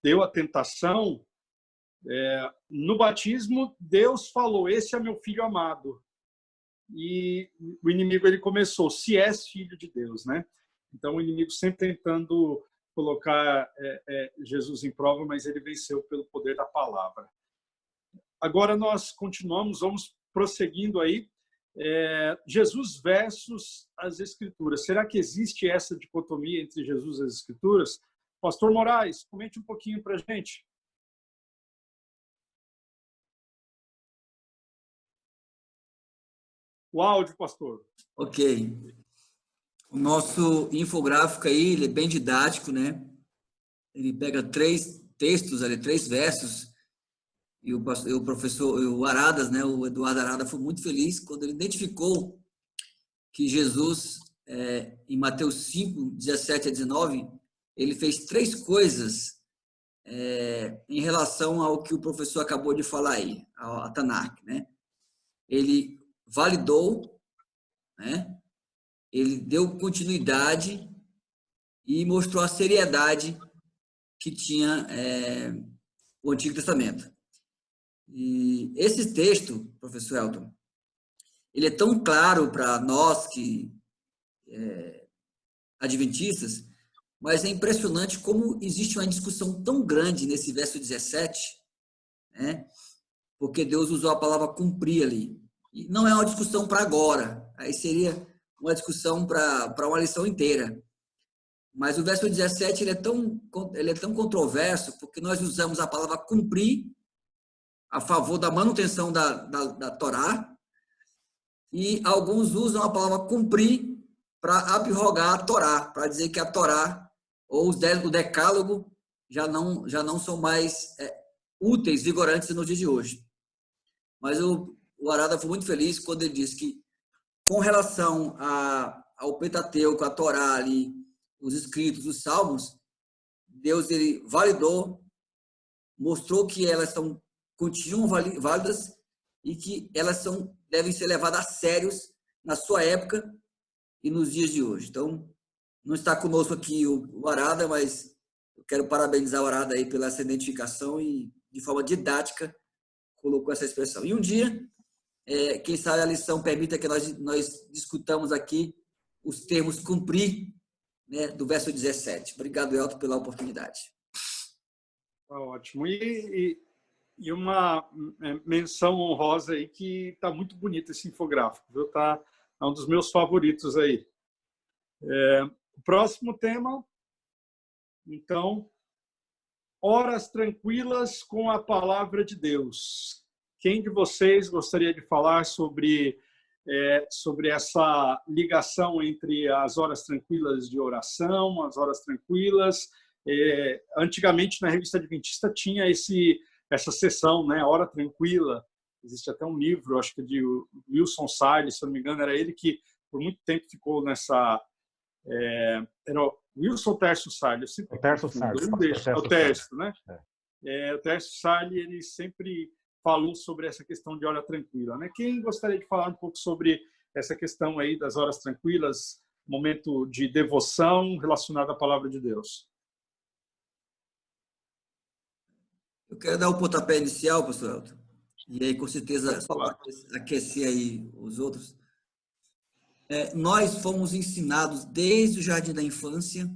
deu a tentação, no batismo, Deus falou, esse é meu filho amado. E o inimigo ele começou, se és filho de Deus, né? Então o inimigo sempre tentando colocar Jesus em prova, mas ele venceu pelo poder da palavra. Agora nós continuamos, vamos prosseguindo aí. Jesus versus as Escrituras. Será que existe essa dicotomia entre Jesus e as Escrituras? Pastor Moraes, comente um pouquinho para a gente. O áudio, pastor. Ok. O nosso infográfico aí, ele é bem didático, né? Ele pega 3 textos ali, 3 versos, e o professor, o Aradas, né? O Eduardo Arada foi muito feliz quando ele identificou que Jesus, em Mateus 5, 17 a 19, ele fez 3 coisas em relação ao que o professor acabou de falar aí, a Tanakh, né? Ele validou, né? Ele deu continuidade e mostrou a seriedade que tinha o Antigo Testamento. E esse texto, professor Elton, ele é tão claro para nós que adventistas, mas é impressionante como existe uma discussão tão grande nesse verso 17, né? Porque Deus usou a palavra cumprir ali. E não é uma discussão para agora, aí seria uma discussão para uma lição inteira. Mas o verso 17 ele é tão controverso porque nós usamos a palavra cumprir a favor da manutenção da Torá, e alguns usam a palavra cumprir para abrogar a Torá, para dizer que a Torá ou o decálogo já não são mais úteis, vigorantes nos dias de hoje. Mas o Arada foi muito feliz quando ele disse que, com relação ao Pentateuco, a Torá ali, os escritos, os salmos, Deus ele validou, mostrou que elas continuam válidas e que elas devem ser levadas a sérios na sua época e nos dias de hoje. Então, não está conosco aqui o Arada, mas eu quero parabenizar o Arada aí pela essa identificação e, de forma didática, colocou essa expressão. E um dia, quem sabe a lição permita que nós discutamos aqui os termos cumprir, né, do verso 17. Obrigado, Elton, pela oportunidade. Ótimo. E uma menção honrosa aí que está muito bonito esse infográfico, viu? É um dos meus favoritos aí. O próximo tema, então, horas tranquilas com a palavra de Deus. Quem de vocês gostaria de falar sobre essa ligação entre as horas tranquilas de oração, as horas tranquilas? Antigamente, na Revista Adventista, tinha essa sessão, né, Hora Tranquila. Existe até um livro, acho que de Wilson Salles, se não me engano, era ele que por muito tempo ficou nessa... era o Wilson Tércio Salles. O Tércio Salles. O Tércio, né? O Tércio Salles, ele sempre falou sobre essa questão de hora tranquila, né? Quem gostaria de falar um pouco sobre essa questão aí das horas tranquilas, momento de devoção relacionado à palavra de Deus? Eu quero dar o pontapé inicial, pastor Elton, e aí, com certeza, só para aquecer aí os outros. Nós fomos ensinados, desde o jardim da infância,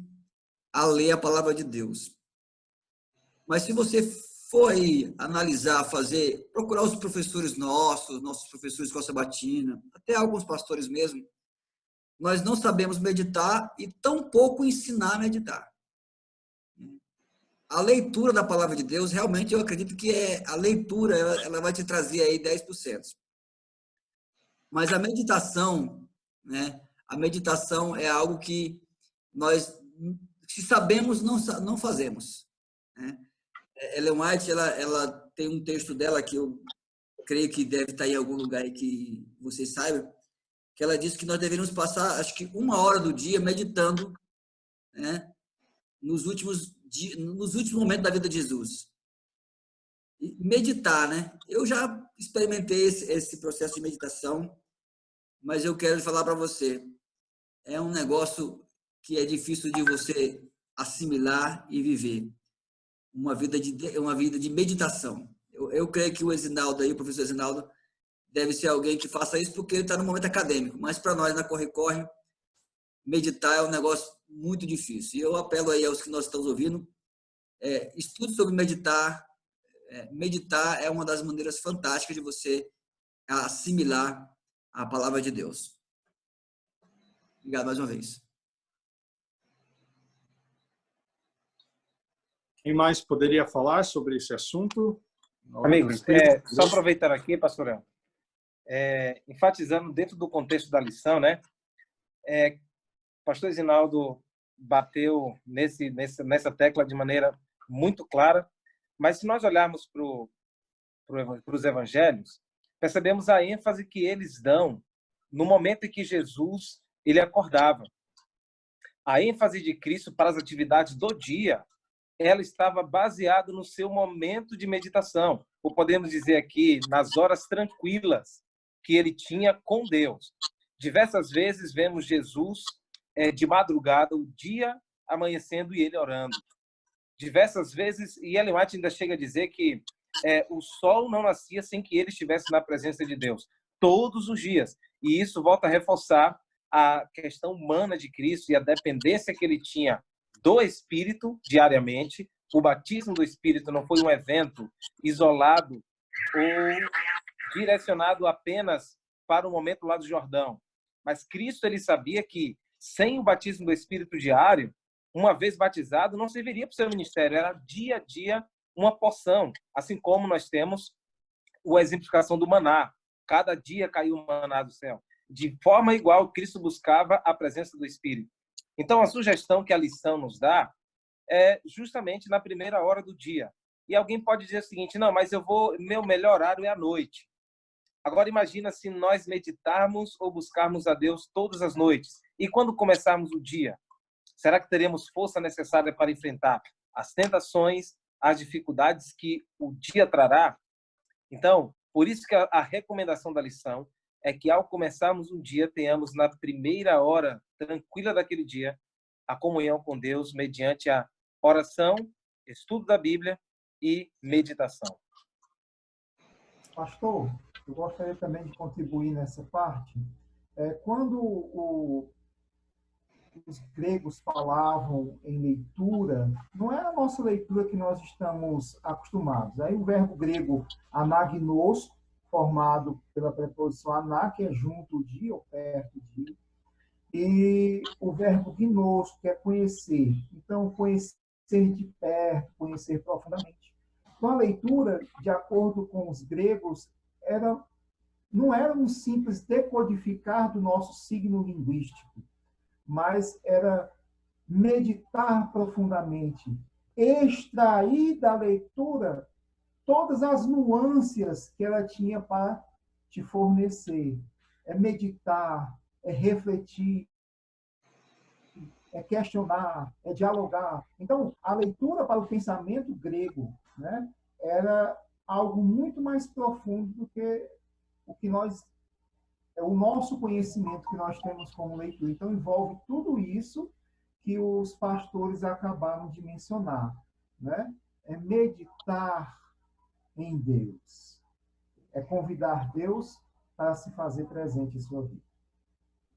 a ler a palavra de Deus. Mas se você for aí analisar, procurar os professores nossos professores de escola sabatina, até alguns pastores mesmo, nós não sabemos meditar e tampouco ensinar a meditar. A leitura da palavra de Deus, realmente, eu acredito que a leitura ela vai te trazer aí 10%. Mas a meditação, né? A meditação é algo que nós, se sabemos, não fazemos, né? Ellen White, ela tem um texto dela que eu creio que deve estar em algum lugar aí que vocês saibam, que ela diz que nós deveríamos passar, acho que 1 hora do dia meditando, né? Nos últimos momentos da vida de Jesus. E meditar, né? Eu já experimentei esse processo de meditação, mas eu quero falar para você, é um negócio que é difícil de você assimilar e viver. Uma vida de meditação. Eu creio que o Exinaldo aí, o professor Exinaldo, deve ser alguém que faça isso porque ele está no momento acadêmico, mas para nós na Corre-Corre, meditar é um negócio muito difícil. E eu apelo aí aos que nós estamos ouvindo, estude sobre meditar. Meditar é uma das maneiras fantásticas de você assimilar a palavra de Deus. Obrigado mais uma vez. Quem mais poderia falar sobre esse assunto? Amigos, só aproveitando aqui, pastor enfatizando dentro do contexto da lição, né? Pastor Exinaldo bateu nessa tecla de maneira muito clara, mas se nós olharmos para os evangelhos, percebemos a ênfase que eles dão no momento em que Jesus ele acordava. A ênfase de Cristo para as atividades do dia, ela estava baseada no seu momento de meditação, ou podemos dizer aqui, nas horas tranquilas que ele tinha com Deus. Diversas vezes vemos Jesus de madrugada, o dia amanhecendo e ele orando. Diversas vezes, e Ellen White ainda chega a dizer que o sol não nascia sem que ele estivesse na presença de Deus, todos os dias. E isso volta a reforçar a questão humana de Cristo e a dependência que ele tinha do Espírito diariamente. O batismo do Espírito não foi um evento isolado ou direcionado apenas para o momento lá do Jordão. Mas Cristo ele sabia que sem o batismo do Espírito diário, uma vez batizado, não serviria para o seu ministério. Era dia a dia uma porção. Assim como nós temos a exemplificação do maná. Cada dia caiu o maná do céu. De forma igual, Cristo buscava a presença do Espírito. Então, a sugestão que a lição nos dá é justamente na primeira hora do dia. E alguém pode dizer o seguinte, não, mas meu melhor horário é à noite. Agora, imagina se nós meditarmos ou buscarmos a Deus todas as noites. E quando começarmos o dia? Será que teremos força necessária para enfrentar as tentações, as dificuldades que o dia trará? Então, por isso que a recomendação da lição é que, ao começarmos um dia, tenhamos na primeira hora tranquila daquele dia a comunhão com Deus mediante a oração, estudo da Bíblia e meditação. Pastor, eu gostaria também de contribuir nessa parte. Quando os gregos falavam em leitura, não é a nossa leitura que nós estamos acostumados. Aí o verbo grego anagnos, formado pela preposição aná, que é junto de ou perto de, e o verbo gnos, que é conhecer. Então, conhecer de perto, conhecer profundamente. Então, a leitura, de acordo com os gregos, não era um simples decodificar do nosso signo linguístico, mas era meditar profundamente, extrair da leitura todas as nuances que ela tinha para te fornecer. É meditar, é refletir, é questionar, é dialogar. Então, a leitura para o pensamento grego, né, era algo muito mais profundo do que o nosso conhecimento que nós temos como leitura. Então, envolve tudo isso que os pastores acabaram de mencionar, né? É meditar em Deus. É convidar Deus para se fazer presente em sua vida.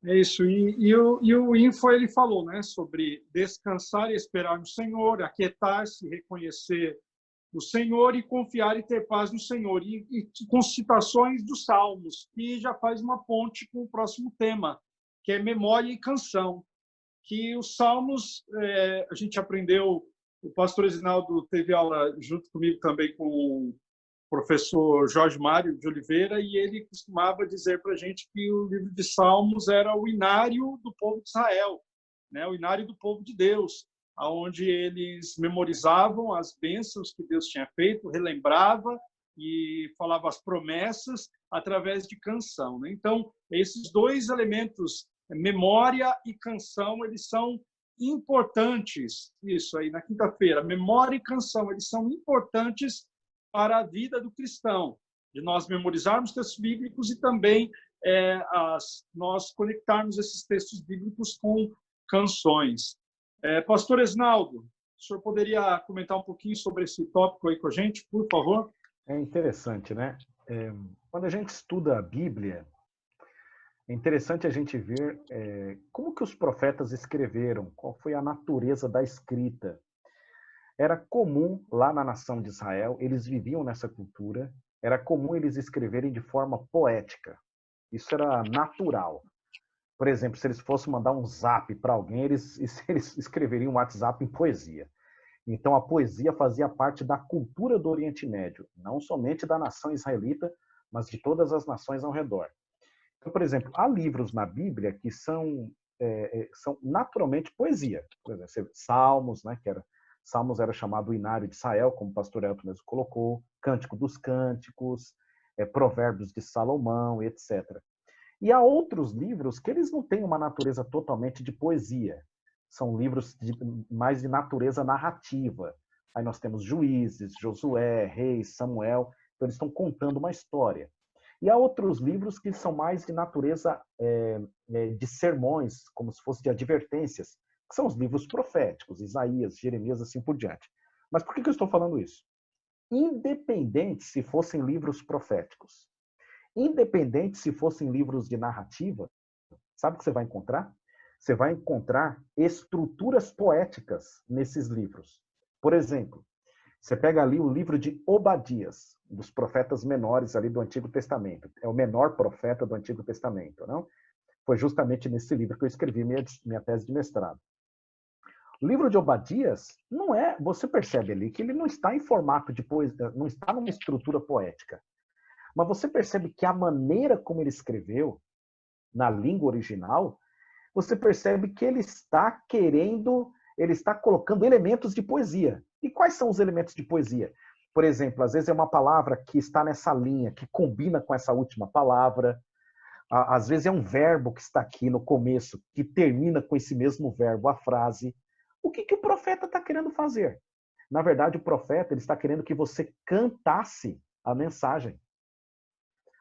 É isso. E o Info, ele falou, né, sobre descansar e esperar no Senhor, aquietar-se, reconhecer o Senhor e confiar e ter paz no Senhor. E com citações dos Salmos, que já faz uma ponte com o próximo tema, que é memória e canção, que os salmos, a gente aprendeu, o pastor Esinaldo teve aula junto comigo também com o professor Jorge Mário de Oliveira, e ele costumava dizer para a gente que o livro de Salmos era o inário do povo de Israel, né? O inário do povo de Deus, onde eles memorizavam as bênçãos que Deus tinha feito, relembrava e falava as promessas através de canção, né? Então, esses dois elementos, memória e canção, eles são importantes. Isso aí, na quinta-feira, memória e canção, eles são importantes para a vida do cristão, de nós memorizarmos textos bíblicos e também nós conectarmos esses textos bíblicos com canções. Pastor Esinaldo, o senhor poderia comentar um pouquinho sobre esse tópico aí com a gente, por favor? É interessante, né? Quando a gente estuda a Bíblia, é interessante a gente ver como que os profetas escreveram, qual foi a natureza da escrita. Era comum lá na nação de Israel, eles viviam nessa cultura, era comum eles escreverem de forma poética. Isso era natural. Por exemplo, se eles fossem mandar um zap para alguém, eles escreveriam um WhatsApp em poesia. Então, a poesia fazia parte da cultura do Oriente Médio, não somente da nação israelita, mas de todas as nações ao redor. Então, por exemplo, há livros na Bíblia que são naturalmente poesia. Por exemplo, Salmos, né, Salmos era chamado o Inário de Israel, como o pastor Elton mesmo colocou, Cântico dos Cânticos, Provérbios de Salomão, etc. E há outros livros que eles não têm uma natureza totalmente de poesia. São livros mais de natureza narrativa. Aí nós temos Juízes, Josué, Reis, Samuel. Então eles estão contando uma história. E há outros livros que são mais de natureza de sermões, como se fosse de advertências, que são os livros proféticos, Isaías, Jeremias, assim por diante. Mas por que eu estou falando isso? Independente se fossem livros proféticos, independente se fossem livros de narrativa, sabe o que você vai encontrar? Você vai encontrar estruturas poéticas nesses livros. Por exemplo, você pega ali o livro de Obadias, dos profetas menores ali do Antigo Testamento. É o menor profeta do Antigo Testamento, não? Foi justamente nesse livro que eu escrevi minha tese de mestrado. O livro de Obadias você percebe ali que ele não está em formato de poesia, não está numa estrutura poética. Mas você percebe que a maneira como ele escreveu, na língua original, você percebe que ele está colocando elementos de poesia. E quais são os elementos de poesia? Por exemplo, às vezes é uma palavra que está nessa linha, que combina com essa última palavra. Às vezes é um verbo que está aqui no começo, que termina com esse mesmo verbo, a frase. O que o profeta está querendo fazer? Na verdade, o profeta ele está querendo que você cantasse a mensagem.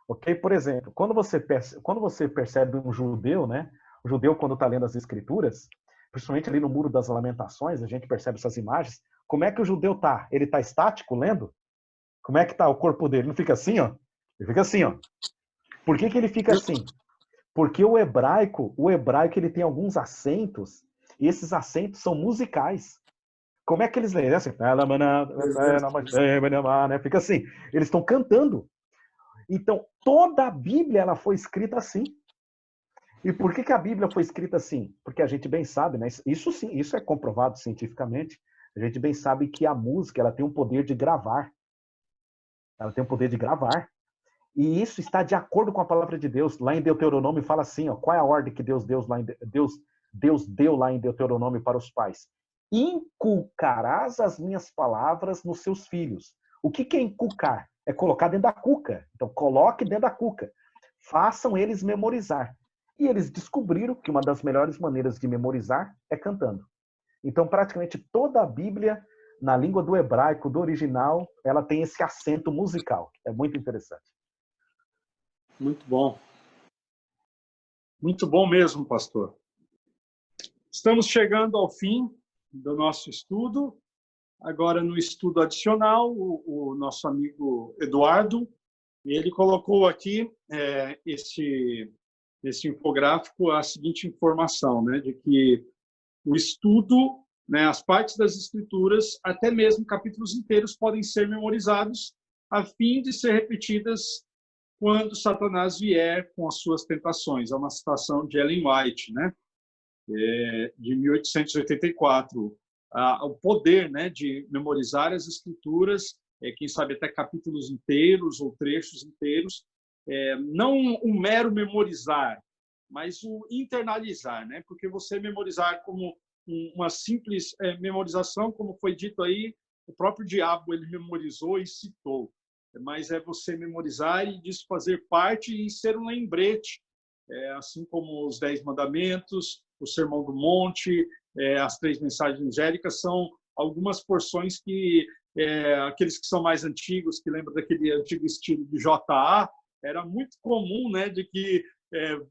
Ok? Por exemplo, quando você percebe um judeu, né? O judeu, quando está lendo as escrituras, principalmente ali no Muro das Lamentações, a gente percebe essas imagens. Como é que o judeu está? Ele está estático lendo? Como é que está o corpo dele? Não fica assim, ó? Ele fica assim, ó. Por que ele fica assim? Porque o hebraico ele tem alguns acentos, e esses acentos são musicais. Como é que eles leem? Assim, fica assim. Eles estão cantando. Então, toda a Bíblia ela foi escrita assim. E por que a Bíblia foi escrita assim? Porque a gente bem sabe, né? Isso sim, isso é comprovado cientificamente. A gente bem sabe que a música ela tem um poder de gravar. Ela tem um poder de gravar. E isso está de acordo com a palavra de Deus. Lá em Deuteronômio fala assim, ó, qual é a ordem que Deus deu lá em Deuteronômio para os pais? Inculcarás as minhas palavras nos seus filhos. O que é inculcar? É colocar dentro da cuca. Então, coloque dentro da cuca. Façam eles memorizar. E eles descobriram que uma das melhores maneiras de memorizar é cantando. Então, praticamente toda a Bíblia, na língua do hebraico, do original, ela tem esse acento musical. É muito interessante. Muito bom. Muito bom mesmo, pastor. Estamos chegando ao fim do nosso estudo. Agora, no estudo adicional, o nosso amigo Eduardo, ele colocou aqui esse infográfico a seguinte informação, né, de que o estudo, né, as partes das Escrituras, até mesmo capítulos inteiros, podem ser memorizados a fim de ser repetidas quando Satanás vier com as suas tentações. É uma citação de Ellen White, né? De 1884. O poder, né, de memorizar as escrituras, quem sabe até capítulos inteiros ou trechos inteiros, não um mero memorizar, mas o internalizar, né? Porque você memorizar como uma simples memorização, como foi dito aí, o próprio diabo ele memorizou e citou, mas é você memorizar e disso fazer parte e ser um lembrete, assim como os 10 mandamentos, o Sermão do Monte, as 3 mensagens angélicas, são algumas porções que aqueles que são mais antigos, que lembram daquele antigo estilo de JA, era muito comum, né, de que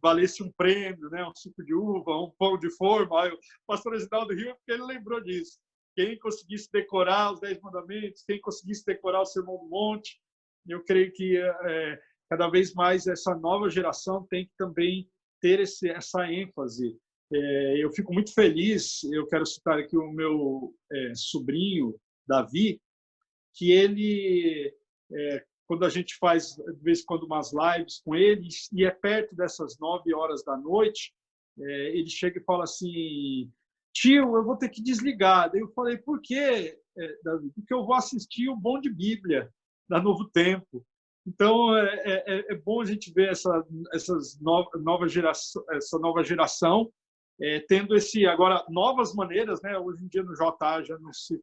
valesse um prêmio, né, um suco de uva, um pão de forma. O pastor Reginaldo riu porque ele lembrou disso. Quem conseguisse decorar os 10 mandamentos, quem conseguisse decorar o Sermão do Monte, eu creio que cada vez mais essa nova geração tem que também ter essa ênfase. Eu fico muito feliz, eu quero citar aqui o meu sobrinho, Davi, que ele, quando a gente faz, de vez em quando, umas lives com ele, e é perto dessas 9 horas da noite, ele chega e fala assim: tio, eu vou ter que desligar. Daí eu falei: por quê, Davi? Porque eu vou assistir o Bom de Bíblia, da Novo Tempo. Então, é bom a gente ver essa nova geração tendo agora novas maneiras, né? Hoje em dia no JA já não se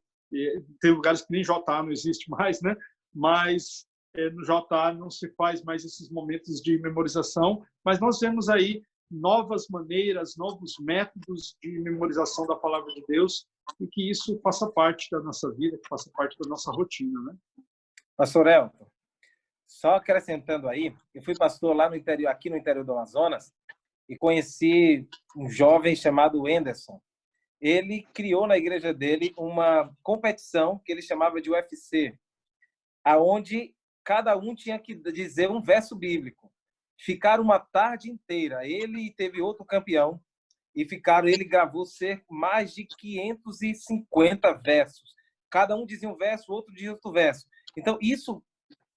tem lugares que nem JA não existe mais, né? Mas no JA não se faz mais esses momentos de memorização, mas nós vemos aí novas maneiras, novos métodos de memorização da palavra de Deus, e que isso faça parte da nossa vida, que faça parte da nossa rotina, né? Pastor Elton, só acrescentando aí, eu fui pastor lá no interior, aqui no interior do Amazonas, e conheci um jovem chamado Anderson. Ele criou na igreja dele uma competição que ele chamava de UFC, aonde cada um tinha que dizer um verso bíblico. Ficaram uma tarde inteira, ele teve outro campeão, e ele gravou mais de 550 versos. Cada um dizia um verso, outro dizia outro verso. Então, isso,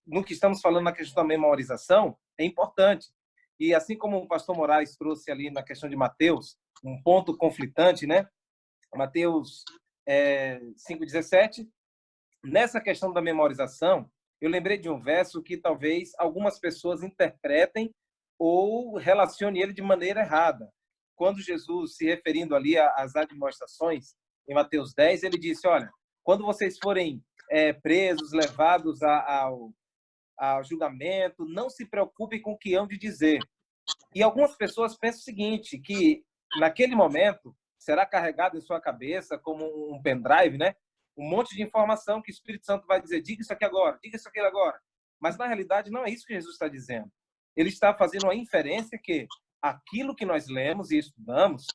no que estamos falando na questão da memorização, é importante. E assim como o pastor Moraes trouxe ali na questão de Mateus, um ponto conflitante, né? Mateus 5,17, nessa questão da memorização, eu lembrei de um verso que talvez algumas pessoas interpretem ou relacionem ele de maneira errada. Quando Jesus, se referindo ali às admoestações, em Mateus 10, ele disse: olha, quando vocês forem presos, levados ao julgamento, não se preocupem com o que hão de dizer. E algumas pessoas pensam o seguinte, que naquele momento será carregado em sua cabeça como um pendrive, né? Um monte de informação que o Espírito Santo vai dizer: diga isso aqui agora, diga isso aqui agora. Mas, na realidade, não é isso que Jesus está dizendo. Ele está fazendo uma inferência que aquilo que nós lemos e estudamos,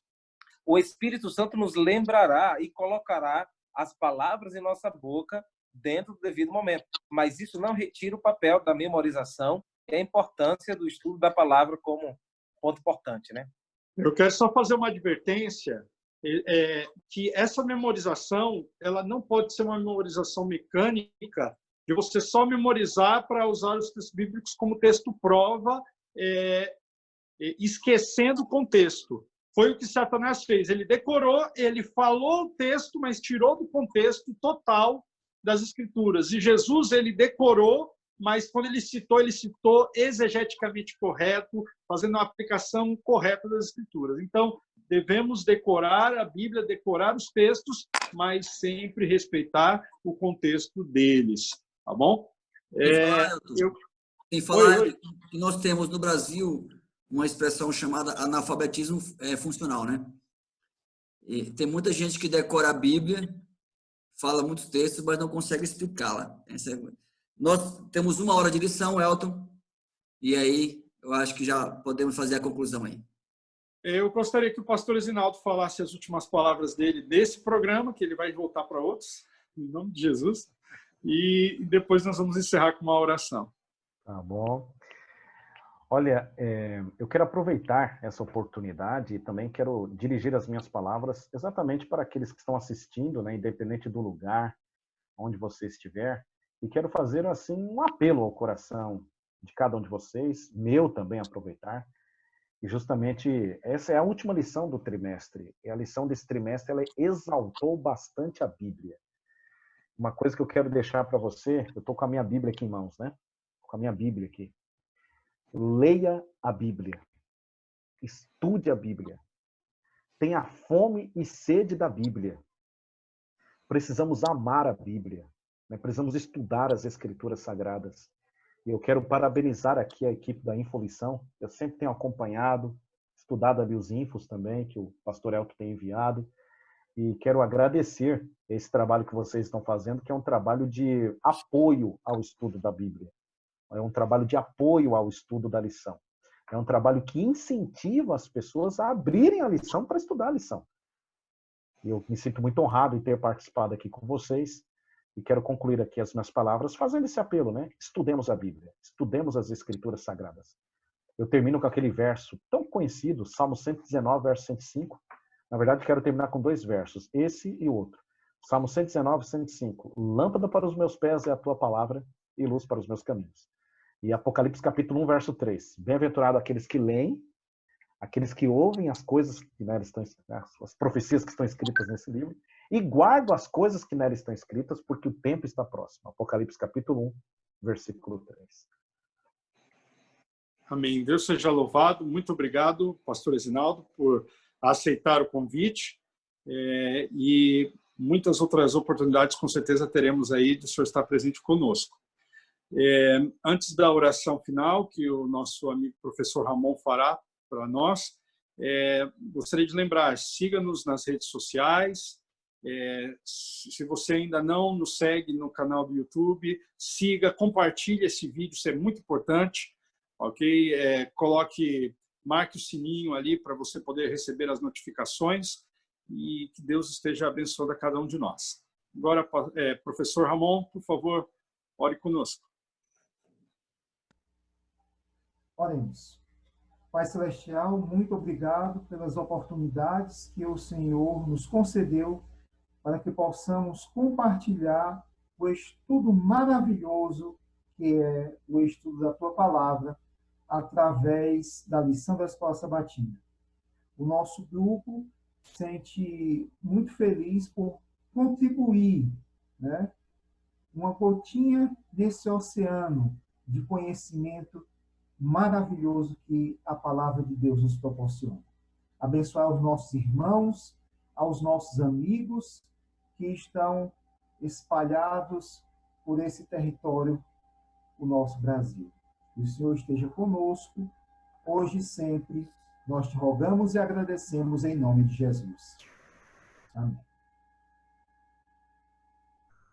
o Espírito Santo nos lembrará e colocará as palavras em nossa boca dentro do devido momento. Mas isso não retira o papel da memorização e a importância do estudo da palavra como ponto importante, né? Eu quero só fazer uma advertência, que essa memorização ela não pode ser uma memorização mecânica, de você só memorizar para usar os textos bíblicos como texto prova, esquecendo o contexto. Foi o que Satanás fez. Ele decorou, ele falou o texto, mas tirou do contexto total das Escrituras. E Jesus, ele decorou, mas quando ele citou exegeticamente correto, fazendo uma aplicação correta das Escrituras. Então, devemos decorar a Bíblia, decorar os textos, mas sempre respeitar o contexto deles. Tá bom? Sem falar que nós temos no Brasil uma expressão chamada analfabetismo funcional, né? E tem muita gente que decora a Bíblia, fala muitos textos, mas não consegue explicá-la. Nós temos 1 hora de lição, Elton, e aí eu acho que já podemos fazer a conclusão aí. Eu gostaria que o pastor Reginaldo falasse as últimas palavras dele desse programa, que ele vai voltar para outros, em nome de Jesus, e depois nós vamos encerrar com uma oração. Tá bom. Olha, eu quero aproveitar essa oportunidade e também quero dirigir as minhas palavras exatamente para aqueles que estão assistindo, né, independente do lugar onde você estiver, e quero fazer assim um apelo ao coração de cada um de vocês, meu também aproveitar. E justamente essa é a última lição do trimestre. E a lição desse trimestre, ela exaltou bastante a Bíblia. Uma coisa que eu quero deixar para você, eu estou com a minha Bíblia aqui em mãos, né? Com a minha Bíblia aqui. Leia a Bíblia. Estude a Bíblia. Tenha fome e sede da Bíblia. Precisamos amar a Bíblia. Né? Precisamos estudar as Escrituras Sagradas. E eu quero parabenizar aqui a equipe da Infolição. Eu sempre tenho acompanhado, estudado ali os infos também, que o pastor Elton tem enviado. E quero agradecer esse trabalho que vocês estão fazendo, que é um trabalho de apoio ao estudo da Bíblia. É um trabalho de apoio ao estudo da lição. É um trabalho que incentiva as pessoas a abrirem a lição para estudar a lição. E eu me sinto muito honrado em ter participado aqui com vocês. E quero concluir aqui as minhas palavras fazendo esse apelo, né? Estudemos a Bíblia, estudemos as Escrituras Sagradas. Eu termino com aquele verso tão conhecido, Salmo 119, verso 105. Na verdade, quero terminar com 2 versos, esse e o outro. Salmo 119, 105. Lâmpada para os meus pés é a tua palavra e luz para os meus caminhos. E Apocalipse capítulo 1, verso 3. Bem-aventurado aqueles que leem, aqueles que ouvem as coisas que nela estão, as profecias que estão escritas nesse livro, e guardam as coisas que nela estão escritas, porque o tempo está próximo. Apocalipse capítulo 1, versículo 3. Amém. Deus seja louvado. Muito obrigado, pastor Esinaldo, por aceitar o convite. E muitas outras oportunidades, com certeza, teremos aí de o senhor estar presente conosco. Antes da oração final, que o nosso amigo professor Ramon fará para nós, gostaria de lembrar, siga-nos nas redes sociais. Se você ainda não nos segue no canal do YouTube, siga, compartilhe esse vídeo, isso é muito importante, ok? Marque o sininho ali para você poder receber as notificações e que Deus esteja abençoando a cada um de nós. Agora, professor Ramon, por favor, ore conosco. Oremos. Pai Celestial, muito obrigado pelas oportunidades que o Senhor nos concedeu para que possamos compartilhar o estudo maravilhoso que é o estudo da Tua Palavra através da lição da Escola Sabatina. O nosso grupo se sente muito feliz por contribuir, né? Uma gotinha desse oceano de conhecimento maravilhoso que a palavra de Deus nos proporciona. Abençoar aos nossos irmãos, aos nossos amigos que estão espalhados por esse território, o nosso Brasil. Que o Senhor esteja conosco, hoje e sempre. Nós te rogamos e agradecemos em nome de Jesus. Amém.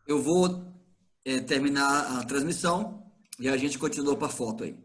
Eu vou terminar a transmissão e a gente continua para a foto aí.